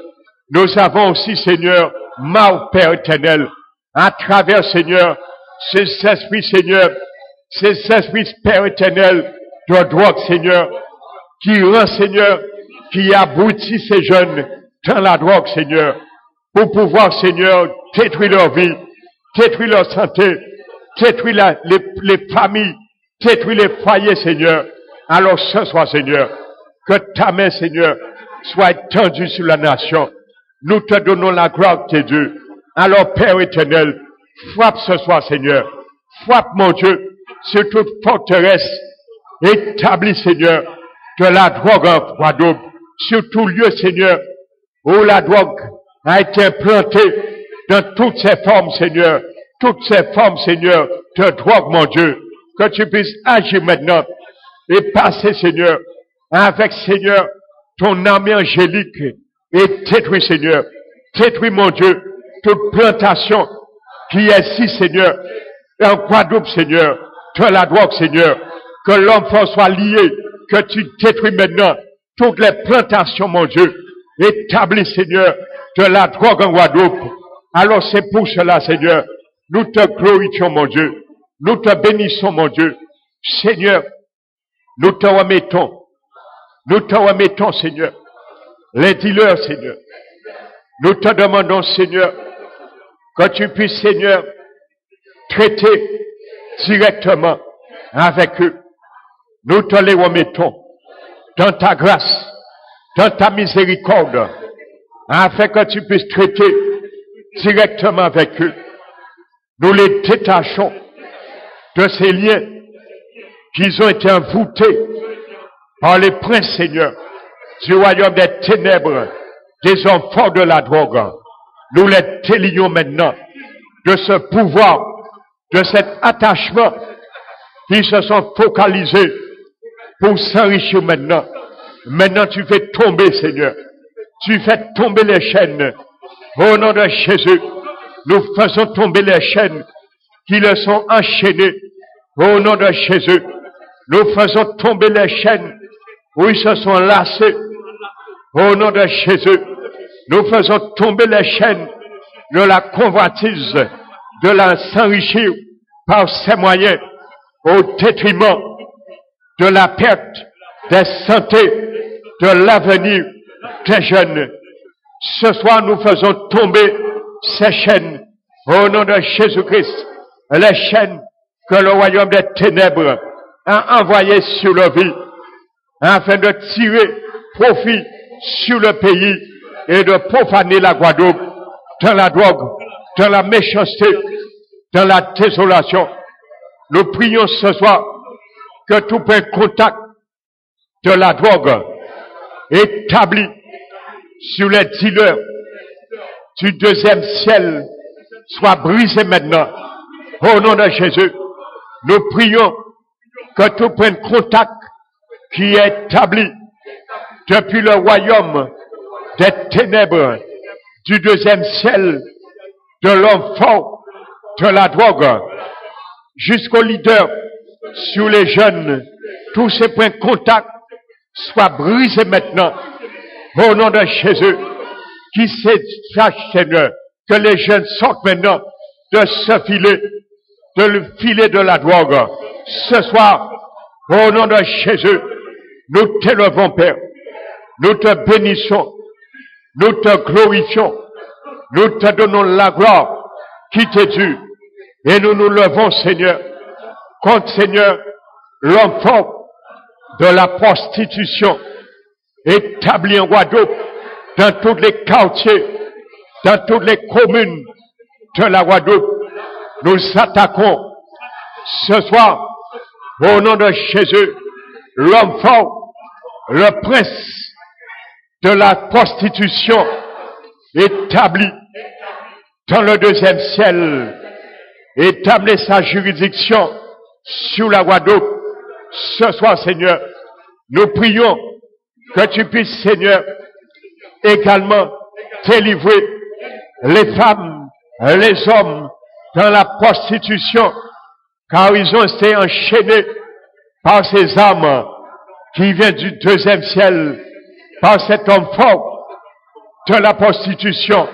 nous avons aussi, Seigneur, marre, Père éternel, à travers, Seigneur, ces esprits, Seigneur, ces esprits, Père éternel, de drogue, Seigneur, qui rend, Seigneur, qui abrutit ces jeunes dans la drogue, Seigneur, pour pouvoir, Seigneur, détruire leur vie, détruire leur santé, détruire les familles, détruire les foyers, Seigneur. Alors ce soir, Seigneur, que ta main, Seigneur, soit étendue sur la nation. Nous te donnons la gloire de Dieu. Alors, Père éternel, frappe ce soir, Seigneur. Frappe, mon Dieu, sur toute forteresse établie, Seigneur, de la drogue en Guadeloupe, sur tout lieu, Seigneur, où la drogue a été implantée dans toutes ses formes, Seigneur, toutes ces formes, Seigneur, de drogue, mon Dieu, que tu puisses agir maintenant et passer, Seigneur, avec, Seigneur, ton armée angélique et détruis, Seigneur, détruis, mon Dieu, toute plantation qui est ici, Seigneur, en Guadeloupe, Seigneur, de la drogue, Seigneur, que l'enfant soit lié, que tu détruis maintenant toutes les plantations, mon Dieu, établies, Seigneur, de la drogue en Guadeloupe. Alors c'est pour cela, Seigneur, nous te glorifions, mon Dieu, nous te bénissons, mon Dieu. Seigneur, nous te remettons, Seigneur, les dealers, Seigneur. Nous te demandons, Seigneur, que tu puisses, Seigneur, traiter directement avec eux. Nous te les remettons dans ta grâce, dans ta miséricorde, afin que tu puisses traiter directement avec eux. Nous les détachons de ces liens qui ont été envoûtés par les princes, Seigneur, du royaume des ténèbres, des hommes forts de la drogue. Nous les délions maintenant de ce pouvoir, de cet attachement qui se sont focalisés pour s'enrichir maintenant. Maintenant, tu fais tomber, Seigneur. Tu fais tomber les chaînes. Au nom de Jésus, nous faisons tomber les chaînes qui le sont enchaînées. Au nom de Jésus, nous faisons tomber les chaînes où ils se sont lassés. Au nom de Jésus, nous faisons tomber les chaînes de la convoitise, de la s'enrichir par ces moyens au détriment de la perte des santé, de l'avenir des jeunes. Ce soir, nous faisons tomber ces chaînes au nom de Jésus-Christ, les chaînes que le royaume des ténèbres a envoyées sur leur vie afin de tirer profit sur le pays et de profaner la Guadeloupe dans la drogue, dans la méchanceté, dans la désolation. Nous prions ce soir que tout point de contact de la drogue établi sur les dealers du deuxième ciel soit brisé maintenant. Au nom de Jésus, nous prions que tout point de contact qui est établi depuis le royaume des ténèbres du deuxième ciel, de l'homme fort, de la drogue, jusqu'au leader sur les jeunes, tous ces points de contact soient brisés maintenant. Au nom de Jésus, qui sache, Seigneur, que les jeunes sortent maintenant de ce filet, de le filet de la drogue. Ce soir, au nom de Jésus, nous t'élevons, Père. Nous te bénissons. Nous te glorifions. Nous te donnons la gloire qui t'est due. Et nous nous levons, Seigneur, contre, Seigneur, l'homme fort de la prostitution établi en Guadeloupe, dans tous les quartiers, dans toutes les communes de la Guadeloupe. Nous attaquons ce soir, au nom de Jésus, l'homme fort, le prince de la prostitution établi dans le deuxième ciel, établit sa juridiction sur la Guadeloupe. Ce soir, Seigneur, nous prions que tu puisses, Seigneur, également délivrer les femmes, les hommes dans la prostitution, car ils ont été enchaînés par ces âmes qui viennent du deuxième ciel, par cet homme fort de la prostitution.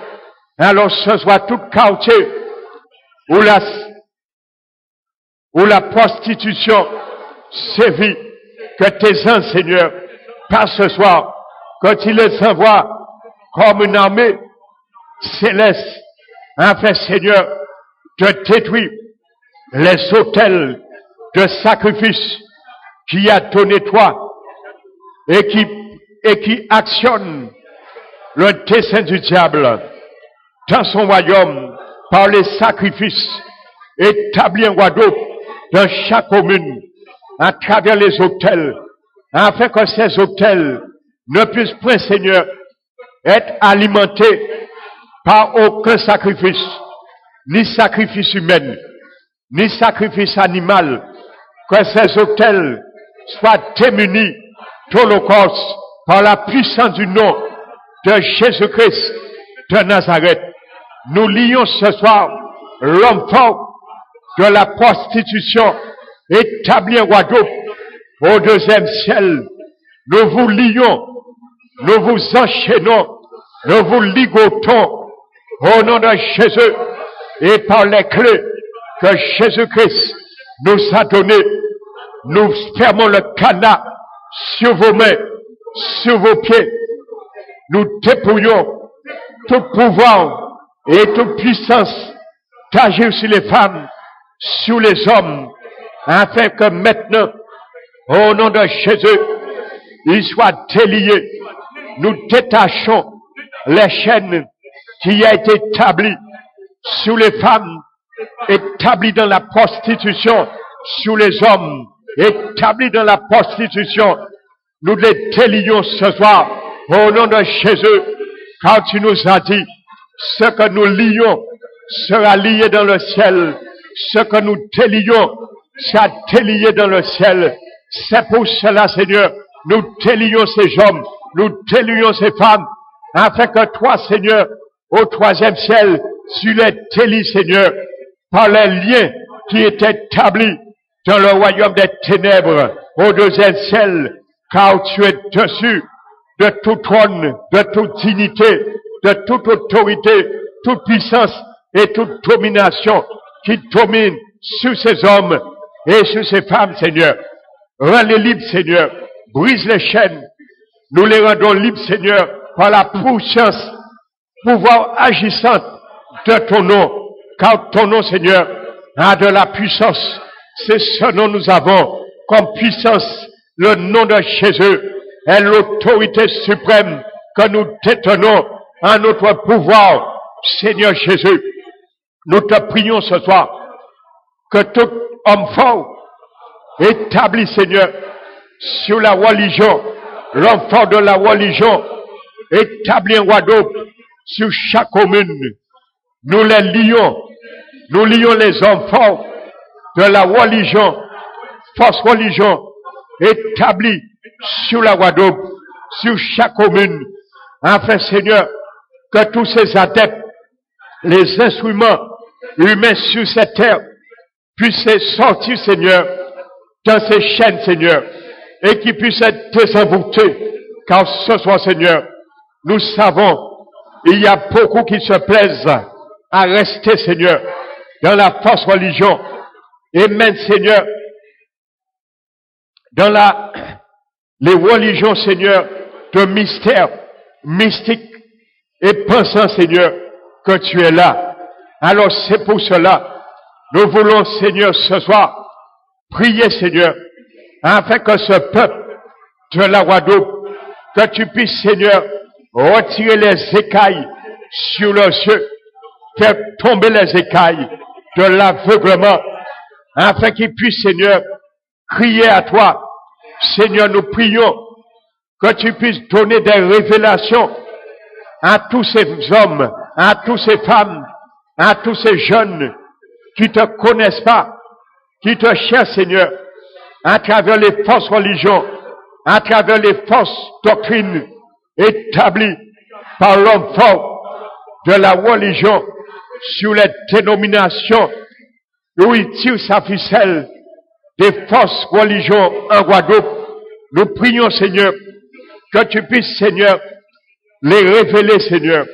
Alors ce soit tout quartier où la prostitution sévit, que tes anges, Seigneur, par ce soir, que tu les envoies comme une armée céleste, afin, Seigneur, de détruire les autels de sacrifice qui a donné toi et qui actionne le dessein du diable dans son royaume par les sacrifices établis en Guadeloupe dans chaque commune à travers les autels afin que ces autels ne puissent point, Seigneur, être alimentés par aucun sacrifice, ni sacrifice humain, ni sacrifice animal, que ces autels soient démunis d'holocauste par la puissance du nom de Jésus-Christ de Nazareth. Nous lions ce soir l'homme fort de la prostitution établi en Guadeloupe au deuxième ciel. Nous vous lions, nous vous enchaînons, nous vous ligotons au nom de Jésus et par les clés que Jésus-Christ nous a données. Nous fermons le cadenas sur vos mains, sur vos pieds. Nous dépouillons tout pouvoir et toute puissance d'agir sur les femmes, sur les hommes, afin que maintenant, au nom de Jésus, ils soient déliés. Nous détachons les chaînes qui a été établies sur les femmes, établies dans la prostitution, sur les hommes, établies dans la prostitution. Nous les délions ce soir, au nom de Jésus, car tu nous as dit, ce que nous lions sera lié dans le ciel, ce que nous délions sera délié dans le ciel. C'est pour cela, Seigneur, nous délions ces hommes, nous délions ces femmes, afin que toi, Seigneur, au troisième ciel, tu les délies, Seigneur, par les liens qui étaient établis dans le royaume des ténèbres, au deuxième ciel, car tu es dessus de tout trône, de toute dignité, de toute autorité, toute puissance et toute domination qui domine sur ces hommes et sur ces femmes, Seigneur. Rends-les libres, Seigneur. Brise les chaînes. Nous les rendons libres, Seigneur, par la puissance, pouvoir agissante de ton nom. Car ton nom, Seigneur, a de la puissance. C'est ce nom nous avons comme puissance. Le nom de Jésus est l'autorité suprême que nous détenons en notre pouvoir. Seigneur Jésus, nous te prions ce soir que tout homme fort établi, Seigneur, sur la religion, l'homme fort de la religion, établi en Guadeloupe, sur chaque commune, nous les lions, nous lions les hommes forts de la religion, fausse religion, établie sur la Guadeloupe, sur chaque commune, afin, Seigneur, que tous ces adeptes, les instruments humains sur cette terre, puissent sortir, Seigneur, dans ces chaînes, Seigneur, et qui puissent être désenvoûtés, car ce soir, Seigneur, nous savons, il y a beaucoup qui se plaisent à rester, Seigneur, dans la fausse religion, et même, Seigneur, dans les religions, Seigneur, de mystère, mystique, et pensant, Seigneur, que tu es là. Alors c'est pour cela, nous voulons, Seigneur, ce soir, prier, Seigneur, afin que ce peuple de la Guadeloupe, que tu puisses, Seigneur, retirer les écailles sur leurs yeux, faire tomber les écailles de l'aveuglement, afin qu'ils puissent, Seigneur, crier à toi. Seigneur, nous prions que tu puisses donner des révélations à tous ces hommes, à toutes ces femmes, à tous ces jeunes qui te connaissent pas, qui te cherchent, Seigneur, à travers les fausses religions, à travers les fausses doctrines établies par l'homme fort de la religion sur les dénominations où il tire sa ficelle des fausses religions en Guadeloupe. Nous prions, Seigneur, que tu puisses, Seigneur, les révéler, Seigneur.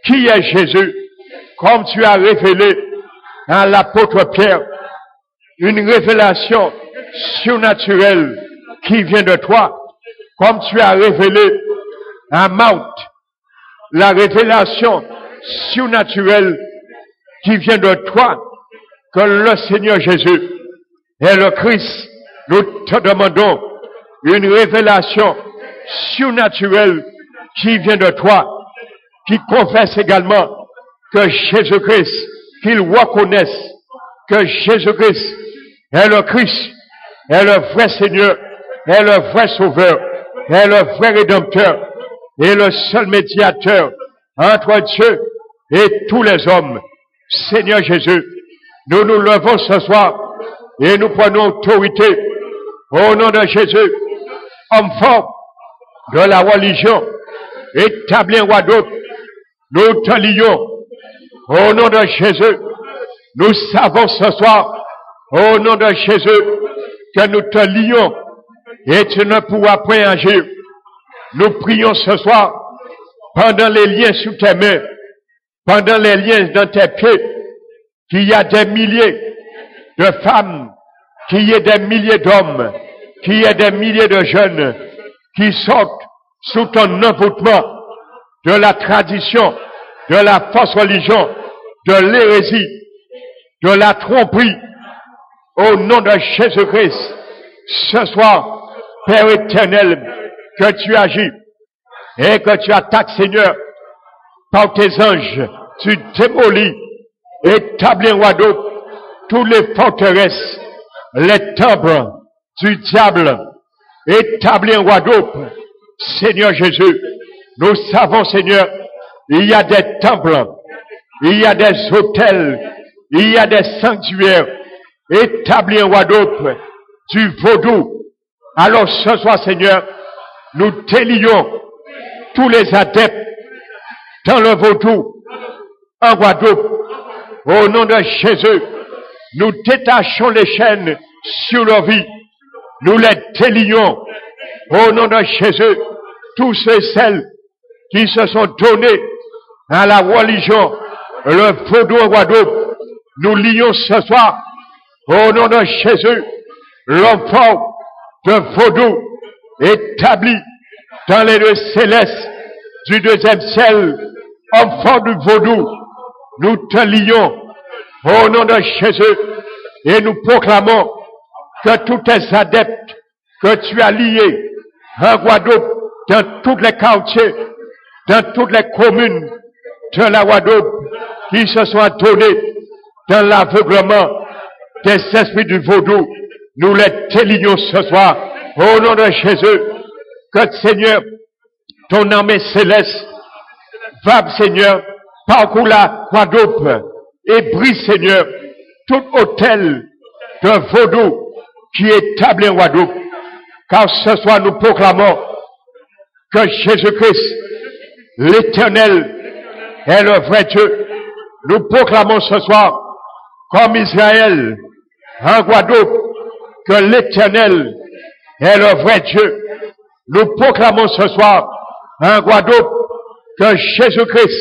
Qui est Jésus? Comme tu as révélé à l'apôtre Pierre, une révélation surnaturelle qui vient de toi. Comme tu as révélé à Marthe, la révélation surnaturelle qui vient de toi, que le Seigneur Jésus est le Christ. Nous te demandons une révélation surnaturelle qui vient de toi, qui confesse également que Jésus-Christ, qu'ils reconnaissent que Jésus-Christ est le Christ, est le vrai Seigneur est le vrai sauveur, est le vrai rédempteur, et le seul médiateur entre Dieu et tous les hommes. Seigneur Jésus, nous nous levons ce soir et nous prenons autorité au nom de Jésus, homme fort de la religion, établi un roi d'autre. Nous te lions au nom de Jésus. Nous savons ce soir, au nom de Jésus, que nous te lions et tu ne pourras point agir. Nous prions ce soir, pendant les liens sous tes mains, pendant les liens dans tes pieds, qu'il y a des milliers de femmes, qu'il y ait des milliers d'hommes, qu'il y ait des milliers de jeunes qui sortent sous ton envoûtement de la tradition, de la fausse religion, de l'hérésie, de la tromperie, au nom de Jésus-Christ. Ce soir, Père éternel, que tu agis et que tu attaques, Seigneur, par tes anges, tu démolis, établis un radeau, toutes les forteresses, les temples du diable, établis un radeau. Seigneur Jésus, nous savons, Seigneur, il y a des temples, il y a des hôtels, il y a des sanctuaires, établis un radeau du vaudou. Alors ce soir, Seigneur, nous délions tous les adeptes dans le vaudou, en Guadeloupe. Au nom de Jésus, nous détachons les chaînes sur leur vie. Nous les délions. Au nom de Jésus, tous ceux et celles qui se sont donnés à la religion, le vaudou en Guadeloupe, nous lions ce soir, au nom de Jésus, l'homme fort de vaudou établi dans les lieux célestes du deuxième ciel, homme fort du vaudou, nous te lions au nom de Jésus et nous proclamons que tous tes adeptes que tu as liés en Guadeloupe, dans tous les quartiers, dans toutes les communes de la Guadeloupe, qui se sont donnés dans l'aveuglement des esprits du vaudou, nous les délions ce soir au nom de Jésus. Que Seigneur, ton armée céleste va, Seigneur, parcours la Guadeloupe et brise, Seigneur, tout hôtel de vaudou qui est établi en Guadeloupe. Car ce soir, nous proclamons que Jésus-Christ, l'Éternel, est le vrai Dieu. Nous proclamons ce soir, comme Israël, en Guadeloupe, que l'Éternel est le vrai Dieu. Nous proclamons ce soir, en Guadeloupe, que Jésus-Christ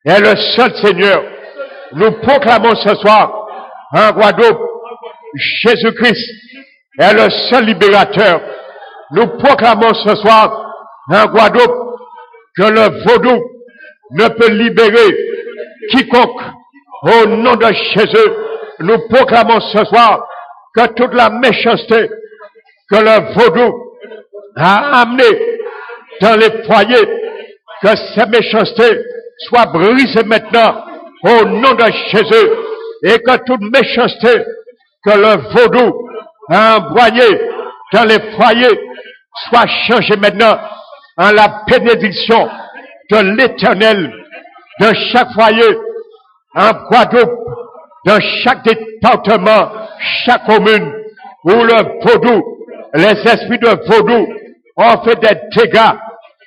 est le seul Seigneur. Nous proclamons ce soir, en Guadeloupe, Jésus-Christ est le seul libérateur. Nous proclamons ce soir, en Guadeloupe, que le vaudou ne peut libérer quiconque. Au nom de Jésus, nous proclamons ce soir que toute la méchanceté que le vaudou a amené dans les foyers, que ces méchancetés soient brisées maintenant au nom de Jésus, et que toute méchanceté que le vaudou a envoyée dans les foyers soit changée maintenant en la bénédiction de l'Éternel dans chaque foyer, en Guadeloupe, dans chaque département, chaque commune où le vaudou, les esprits de vaudou ont fait des dégâts,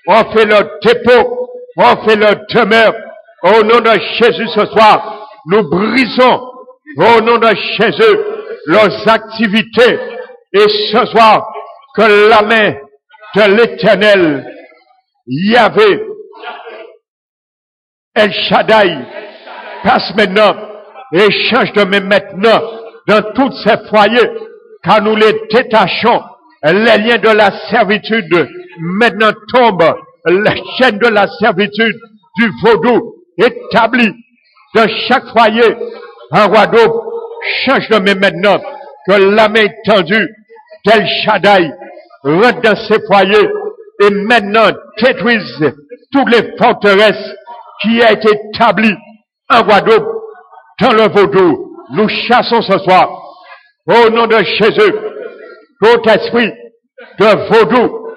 ont fait leur dépôt, ont fait leur demeure. Au nom de Jésus ce soir, nous brisons au nom de Jésus leurs activités. Et ce soir, que la main de l'Éternel, Yahvé, El Shaddai, passe maintenant et change de main maintenant dans tous ces foyers, car nous les détachons. Les liens de la servitude maintenant tombent. Les chaînes de la servitude du vaudou établi dans chaque foyer en Guadeloupe change de main maintenant. Que la main tendue d'El Shaddai rentre dans ces foyers et maintenant détruise toutes les forteresses qui a été établies en Guadeloupe dans le vaudou. Nous chassons ce soir au nom de Jésus tout esprit de vaudou.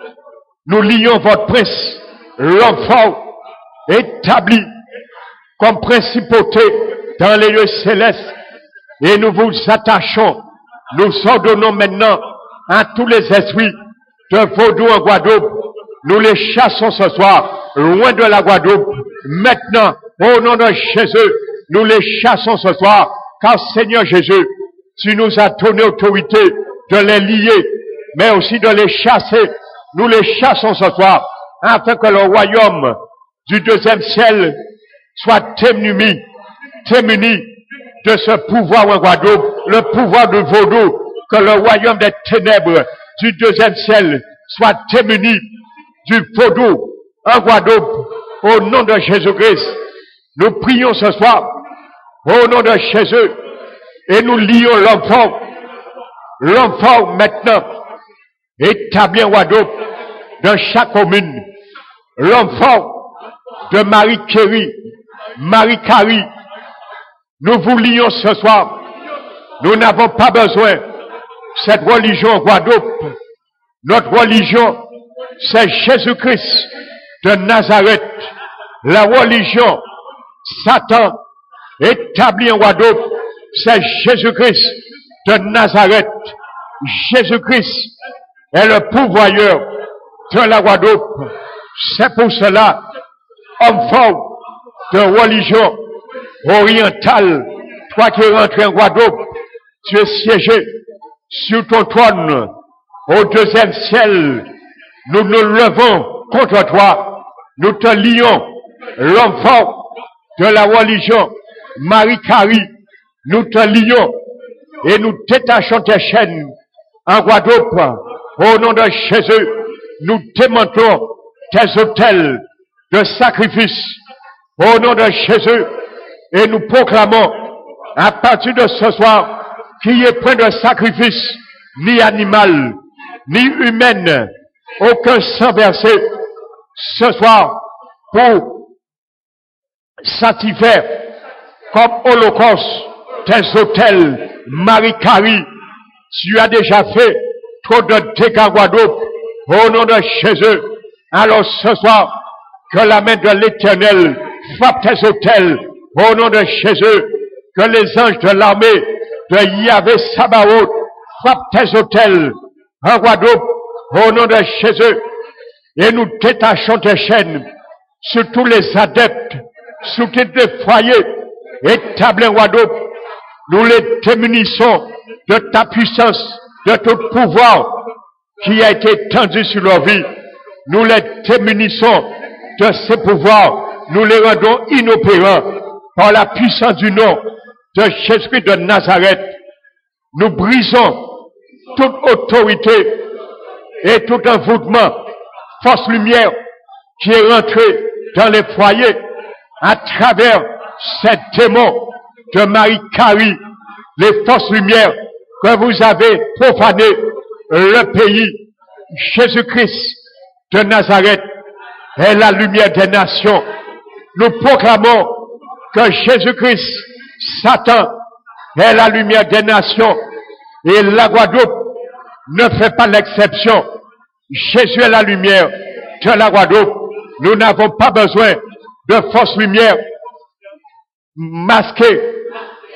Nous lions votre prince, l'homme fort, établi comme principauté dans les lieux célestes. Et nous vous attachons, nous ordonnons maintenant à tous les esprits de vaudou en Guadeloupe. Nous les chassons ce soir, loin de la Guadeloupe. Maintenant, au nom de Jésus, nous les chassons ce soir, car Seigneur Jésus, tu nous as donné autorité de les lier, mais aussi de les chasser. Nous les chassons ce soir, afin que le royaume du deuxième ciel soit démuni de ce pouvoir en Guadeloupe, le pouvoir du vaudou, que le royaume des ténèbres du deuxième ciel soit démuni du vaudou en Guadeloupe, au nom de Jésus-Christ. Nous prions ce soir, au nom de Jésus, et nous lions l'enfant maintenant, établi en Guadeloupe, dans chaque commune, l'enfant de Marie-Carrie, nous vous lions ce soir. Nous n'avons pas besoin de cette religion en Guadeloupe. Notre religion, c'est Jésus-Christ de Nazareth. La religion, Satan, établie en Guadeloupe, c'est Jésus-Christ de Nazareth. Jésus-Christ est le pourvoyeur de la Guadeloupe. C'est pour cela, homme fort de religion orientale, toi qui es rentré en Guadeloupe, tu es siégé sur ton trône au deuxième ciel. Nous nous levons contre toi. Nous te lions, l'homme fort de la religion Marie-Carrie. Nous te lions et nous détachons tes chaînes en Guadeloupe. Au nom de Jésus, nous démantelons tes autels de sacrifice. Au nom de Jésus, et nous proclamons à partir de ce soir qu'il n'y ait point de sacrifice, ni animal, ni humain, aucun sang versé ce soir pour satisfaire comme holocauste tes autels. Marie-Carrie, tu as déjà fait trop de dégâts en Guadeloupe. Au nom de Jésus, alors ce soir, que la main de l'Éternel frappe tes autels. Au nom de Jésus, que les anges de l'armée de Yahvé Sabaoth frappent tes autels en Guadeloupe. Au nom de Jésus, et nous détachons tes chaînes sur tous les adeptes, sur tous les foyers établis en Guadeloupe. Nous les démunissons de ta puissance, de tout pouvoir qui a été tendu sur leur vie. Nous les démunissons de ces pouvoirs. Nous les rendons inopérants par la puissance du nom de Jésus-Christ de Nazareth. Nous brisons toute autorité et tout envoûtement, force lumière qui est rentrée dans les foyers à travers ces démons de Marie-Carrie, les forces lumières que vous avez profané le pays. Jésus-Christ de Nazareth est la lumière des nations. Nous proclamons que Jésus-Christ, Satan, est la lumière des nations. Et la Guadeloupe ne fait pas l'exception. Jésus est la lumière de la Guadeloupe. Nous n'avons pas besoin de fausses lumières masquées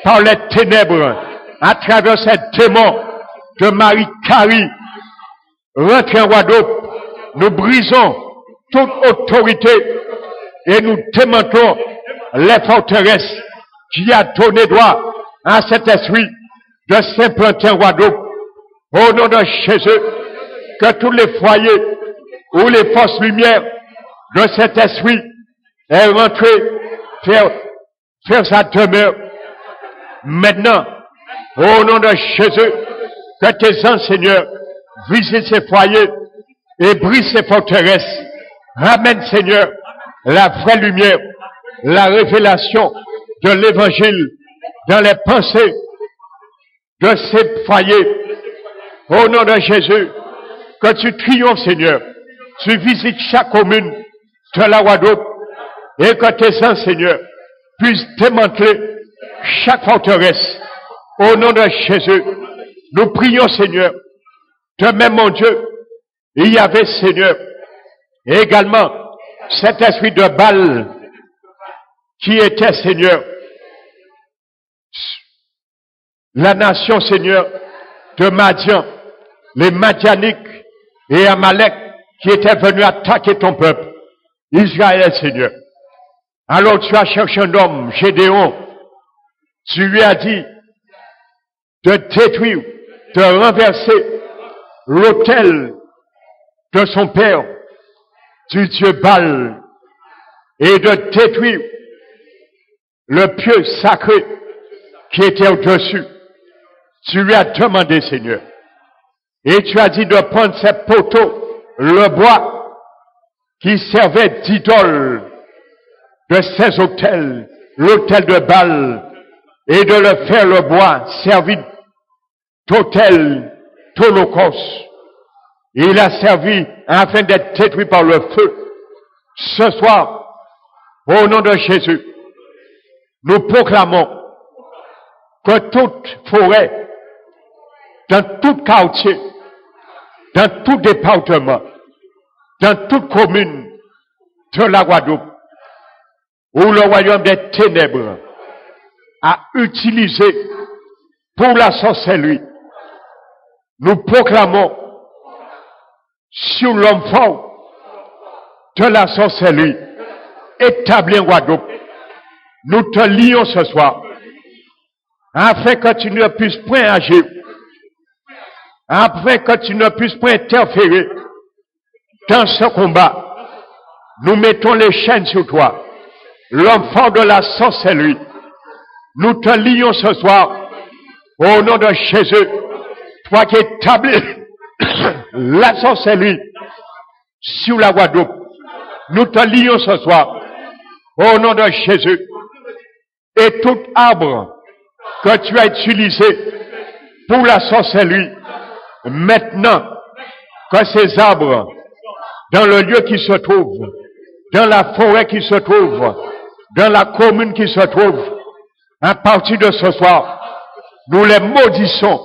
par les ténèbres à travers ces démons de Marie-Carrie. Rentrez en Guadeloupe. Nous brisons toute autorité et nous démantelons les forteresses qui a donné droit à cet esprit de s'implanter en Guadeloupe. Au nom de Jésus, que tous les foyers où les fausses lumières de cet esprit est rentré faire sa demeure. Maintenant, au nom de Jésus, que tes enseigneurs visitent ces foyers et brisent ces forteresses. Ramène, Seigneur, la vraie lumière, la révélation de l'évangile dans les pensées de ces foyers. Au nom de Jésus, que tu triomphes, Seigneur. Tu visites chaque commune de la Guadeloupe et que tes enseigneurs puissent démanteler chaque forteresse. Au nom de Jésus, nous prions, Seigneur. De même, mon Dieu, il y avait, Seigneur, également cet esprit de Baal qui était, Seigneur, la nation, Seigneur, de Madian, les Madianiques et Amalek qui étaient venus attaquer ton peuple, Israël, Seigneur. Alors tu as cherché un homme, Gédéon, tu lui as dit de détruire, de renverser l'autel de son père, du Dieu Baal, et de détruire le pieu sacré qui était au-dessus. Tu lui as demandé, Seigneur, et tu as dit de prendre ces poteaux, le bois qui servait d'idole de ces autels, l'autel de Baal, et de le faire le bois servi d'autel d'holocauste. Il a servi afin d'être détruit par le feu. Ce soir, au nom de Jésus, nous proclamons que toute forêt, dans tout quartier, dans tout département, dans toute commune de la Guadeloupe, où le royaume des ténèbres a utilisé pour la sorcellerie, nous proclamons sur l'homme fort de la sorcellerie établi en Guadeloupe. Nous te lions ce soir afin que tu ne puisses point agir, afin que tu ne puisses point interférer dans ce combat. Nous mettons les chaînes sur toi, l'homme fort de la sorcellerie. Nous te lions ce soir au nom de Jésus, toi qui établis la sorcellerie sur la Guadeloupe. Nous te lions ce soir au nom de Jésus. Et tout arbre que tu as utilisé pour la sorcellerie, maintenant que ces arbres, dans le lieu qui se trouve, dans la forêt qui se trouve, dans la commune qui se trouve, à partir de ce soir, nous les maudissons.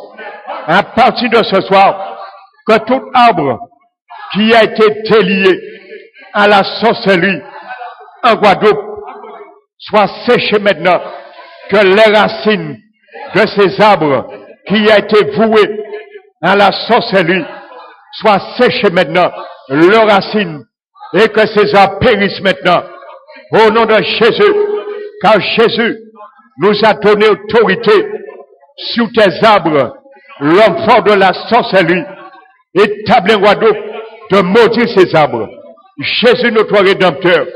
À partir de ce soir, que tout arbre qui a été délié à la sorcellerie en Guadeloupe soit séché maintenant, que les racines de ces arbres qui a été voués à la sorcellerie soient séchées maintenant, leurs racines, et que ces arbres périssent maintenant, au nom de Jésus, car Jésus nous a donné autorité sur tes arbres, l'homme fort de la sorcellerie, établi en Guadeloupe, de maudire ces arbres. Jésus, notre Rédempteur,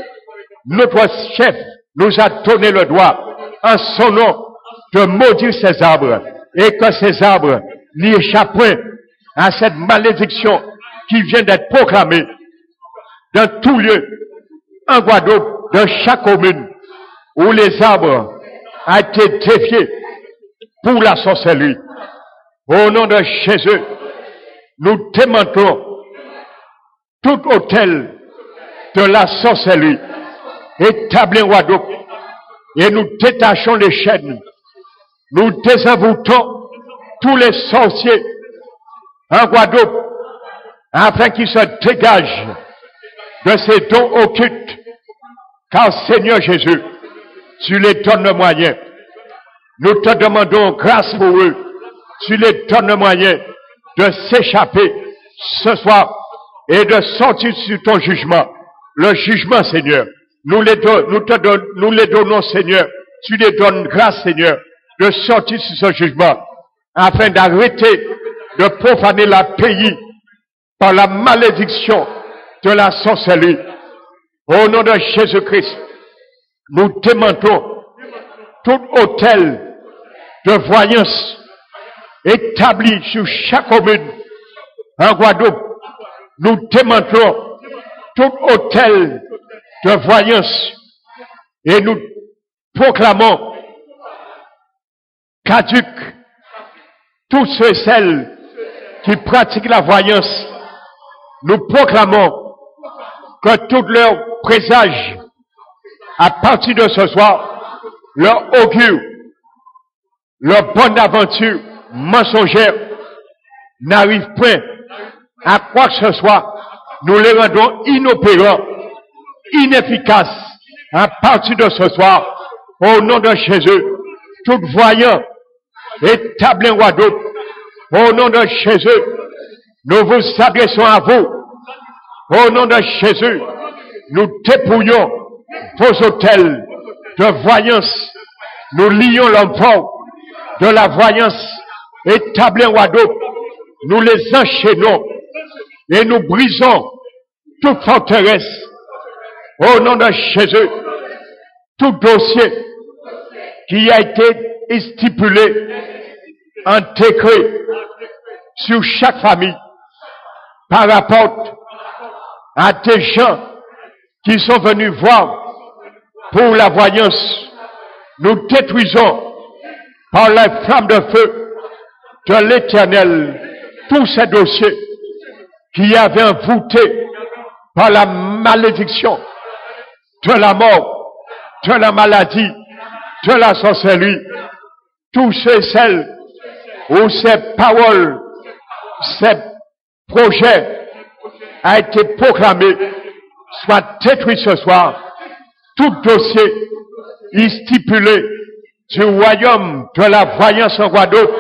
notre chef, nous a donné le droit, en son nom, de maudire ces arbres, et que ces arbres n'y échappent point à cette malédiction qui vient d'être proclamée dans tout lieu, en Guadeloupe, dans chaque commune, où les arbres ont été défiés pour la sorcellerie. Au nom de Jésus, nous démantelons tout autel de la sorcellerie établi en Guadeloupe, et nous détachons les chaînes, nous désenvoûtons tous les sorciers en Guadeloupe afin qu'ils se dégagent de ces dons occultes, car Seigneur Jésus, tu les donnes le moyen. Nous te demandons grâce pour eux, tu les donnes le moyen de s'échapper ce soir et de sortir sur ton jugement. Le jugement, Seigneur, nous les donnons, Seigneur, tu les donnes grâce, Seigneur, de sortir sur ce jugement, afin d'arrêter de profaner la pays par la malédiction de la sorcellerie. Au nom de Jésus-Christ, nous démantelons tout autel de voyance établi sur chaque commune en Guadeloupe. Nous démantelons tout autel de voyance et nous proclamons caduques tous ceux et celles qui pratiquent la voyance. Nous proclamons que tout leur présage, à partir de ce soir, leur augure, leur bonne aventure mensongère n'arrive point à quoi que ce soit, nous les rendons inopérants, inefficaces, à partir de ce soir, au nom de Jésus, tout voyant, établi en Guadeloupe, au nom de Jésus, nous vous adressons à vous, au nom de Jésus, nous dépouillons vos hôtels de voyance, nous lions l'homme fort de la voyance établie en Guadeloupe, nous les enchaînons et nous brisons toute forteresse au nom de Jésus, tout dossier qui a été stipulé en décret sur chaque famille par rapport à des gens qui sont venus voir pour la voyance. Nous détruisons par la flamme de feu de l'Éternel tous ces dossiers qui avaient envoûté par la malédiction de la mort, de la maladie, de la sorcellerie, tous ceux et celles où ces paroles, ces projets a été proclamé, soit détruit ce soir. Tout dossier est stipulé du royaume de la voyance en Guadeloupe.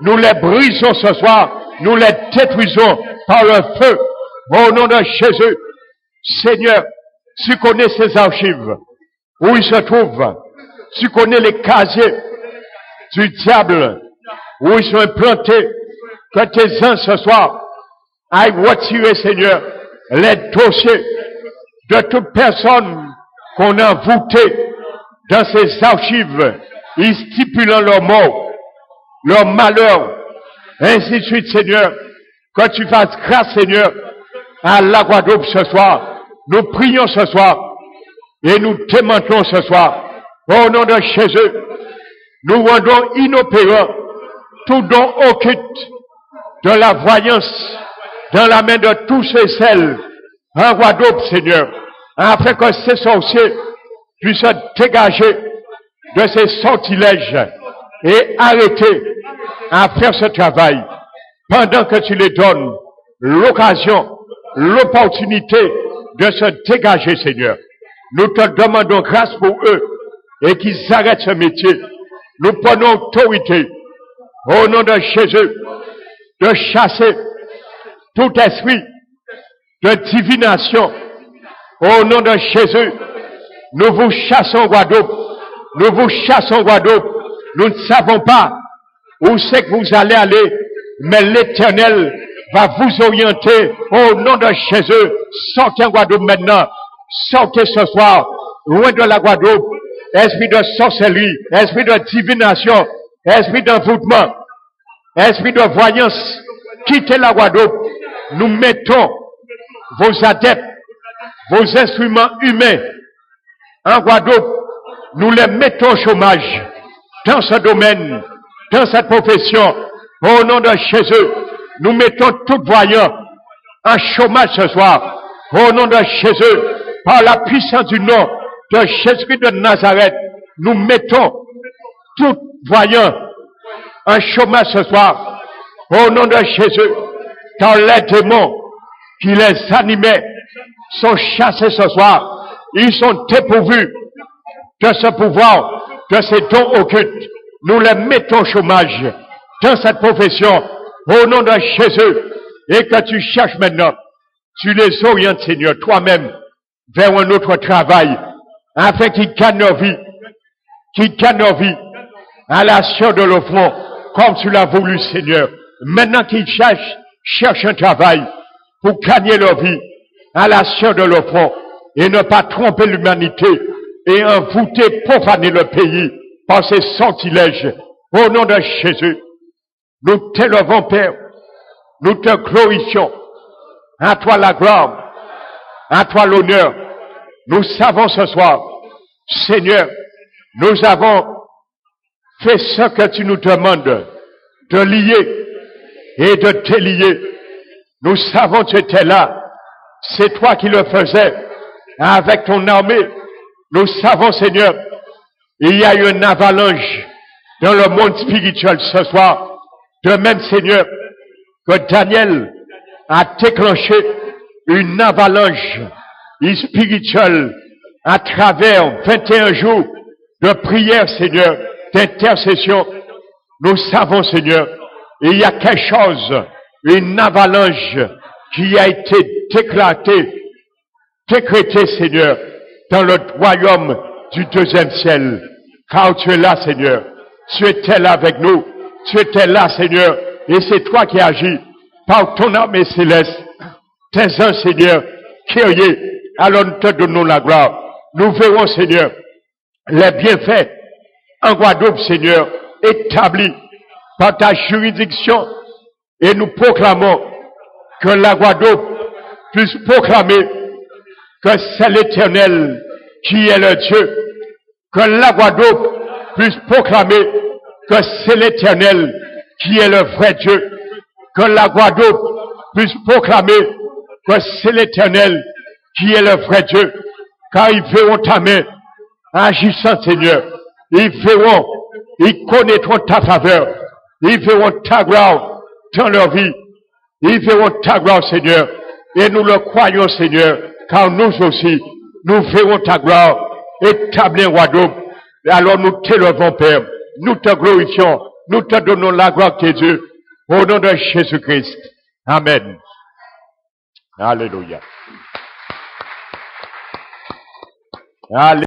Nous les brisons ce soir, nous les détruisons par le feu, au nom de Jésus. Seigneur, tu connais ces archives, où ils se trouvent. Tu connais les casiers du diable, où ils sont implantés. Que tes anges ce soir aillent retirer, Seigneur, les dossiers de toute personne qu'on a envoûté dans ces archives, y stipulant leur mort, leur malheur, ainsi de suite, Seigneur. Que tu fasses grâce, Seigneur, à la Guadeloupe ce soir. Nous prions ce soir et nous démantelons ce soir. Au nom de Jésus, nous rendons inopérant tout don occulte de la voyance dans la main de tous ceux et celles en Guadeloupe, Seigneur, afin que ces sorciers puissent se dégager de ces sortilèges et arrêter à faire ce travail pendant que tu les donnes l'occasion, l'opportunité de se dégager, Seigneur. Nous te demandons grâce pour eux et qu'ils arrêtent ce métier. Nous prenons autorité au nom de Jésus de chasser tout esprit de divination. Au nom de Jésus, nous vous chassons Guadeloupe. Nous vous chassons Guadeloupe. Nous ne savons pas où c'est que vous allez aller, mais l'Éternel va vous orienter au nom de Jésus. Sortez en Guadeloupe maintenant. Sortez ce soir, loin de la Guadeloupe. Esprit de sorcellerie, esprit de divination, esprit d'envoûtement, esprit de voyance, quittez la Guadeloupe. Nous mettons vos adeptes, vos instruments humains en Guadeloupe. Nous les mettons au chômage dans ce domaine, dans cette profession. Au nom de Jésus, nous mettons tout voyant en chômage ce soir. Au nom de Jésus, par la puissance du nom de Jésus de Nazareth, nous mettons tout voyant en chômage ce soir. Au nom de Jésus, car les démons qui les animaient sont chassés ce soir. Ils sont dépourvus de ce pouvoir, de ces dons occultes. Nous les mettons au chômage dans cette profession. Au nom de Jésus, et que tu cherches maintenant, tu les orientes, Seigneur, toi-même, vers un autre travail, afin qu'ils gagnent leur vie, à la sueur de l'offrande, comme tu l'as voulu, Seigneur. Maintenant qu'ils cherchent un travail pour gagner leur vie, à la sueur de l'offrande, et ne pas tromper l'humanité, et envoûter, profaner le pays, par ces sortilèges. Au nom de Jésus, nous t'élevons, Père, nous te glorifions. À toi la gloire, à toi l'honneur. Nous savons ce soir, Seigneur, nous avons fait ce que tu nous demandes, de lier et de délier. Nous savons que tu étais là. C'est toi qui le faisais avec ton armée. Nous savons, Seigneur, il y a eu une avalanche dans le monde spirituel ce soir. De même, Seigneur, que Daniel à déclencher une avalanche spirituelle à travers 21 jours de prière, Seigneur, d'intercession. Nous savons, Seigneur, il y a quelque chose, une avalanche qui a été décrétée, Seigneur, dans le royaume du deuxième ciel. Car tu es là, Seigneur. Tu étais là avec nous. Tu étais là, Seigneur. Et c'est toi qui agis par ton armée céleste. Tes anges, Seigneur, criés. Alors nous te donnons la gloire. Nous verrons, Seigneur, les bienfaits en Guadeloupe, Seigneur, établis par ta juridiction. Et nous proclamons que la Guadeloupe puisse proclamer que c'est l'Éternel qui est le Dieu. Que la Guadeloupe puisse proclamer que c'est l'Éternel qui est le vrai Dieu. Que la Guadeloupe puisse proclamer que c'est l'Éternel qui est le vrai Dieu. Car ils verront ta main agissant, Seigneur. Ils verront, ils connaîtront ta faveur. Ils verront ta gloire dans leur vie. Ils verront ta gloire, Seigneur. Et nous le croyons, Seigneur, car nous aussi, nous verrons ta gloire établie en Guadeloupe. Et alors nous t'élevons, Père. Nous te glorifions. Nous te donnons la gloire qui est Dieu. Au nom de Jésus-Christ. Amen. Alléluia. Alléluia.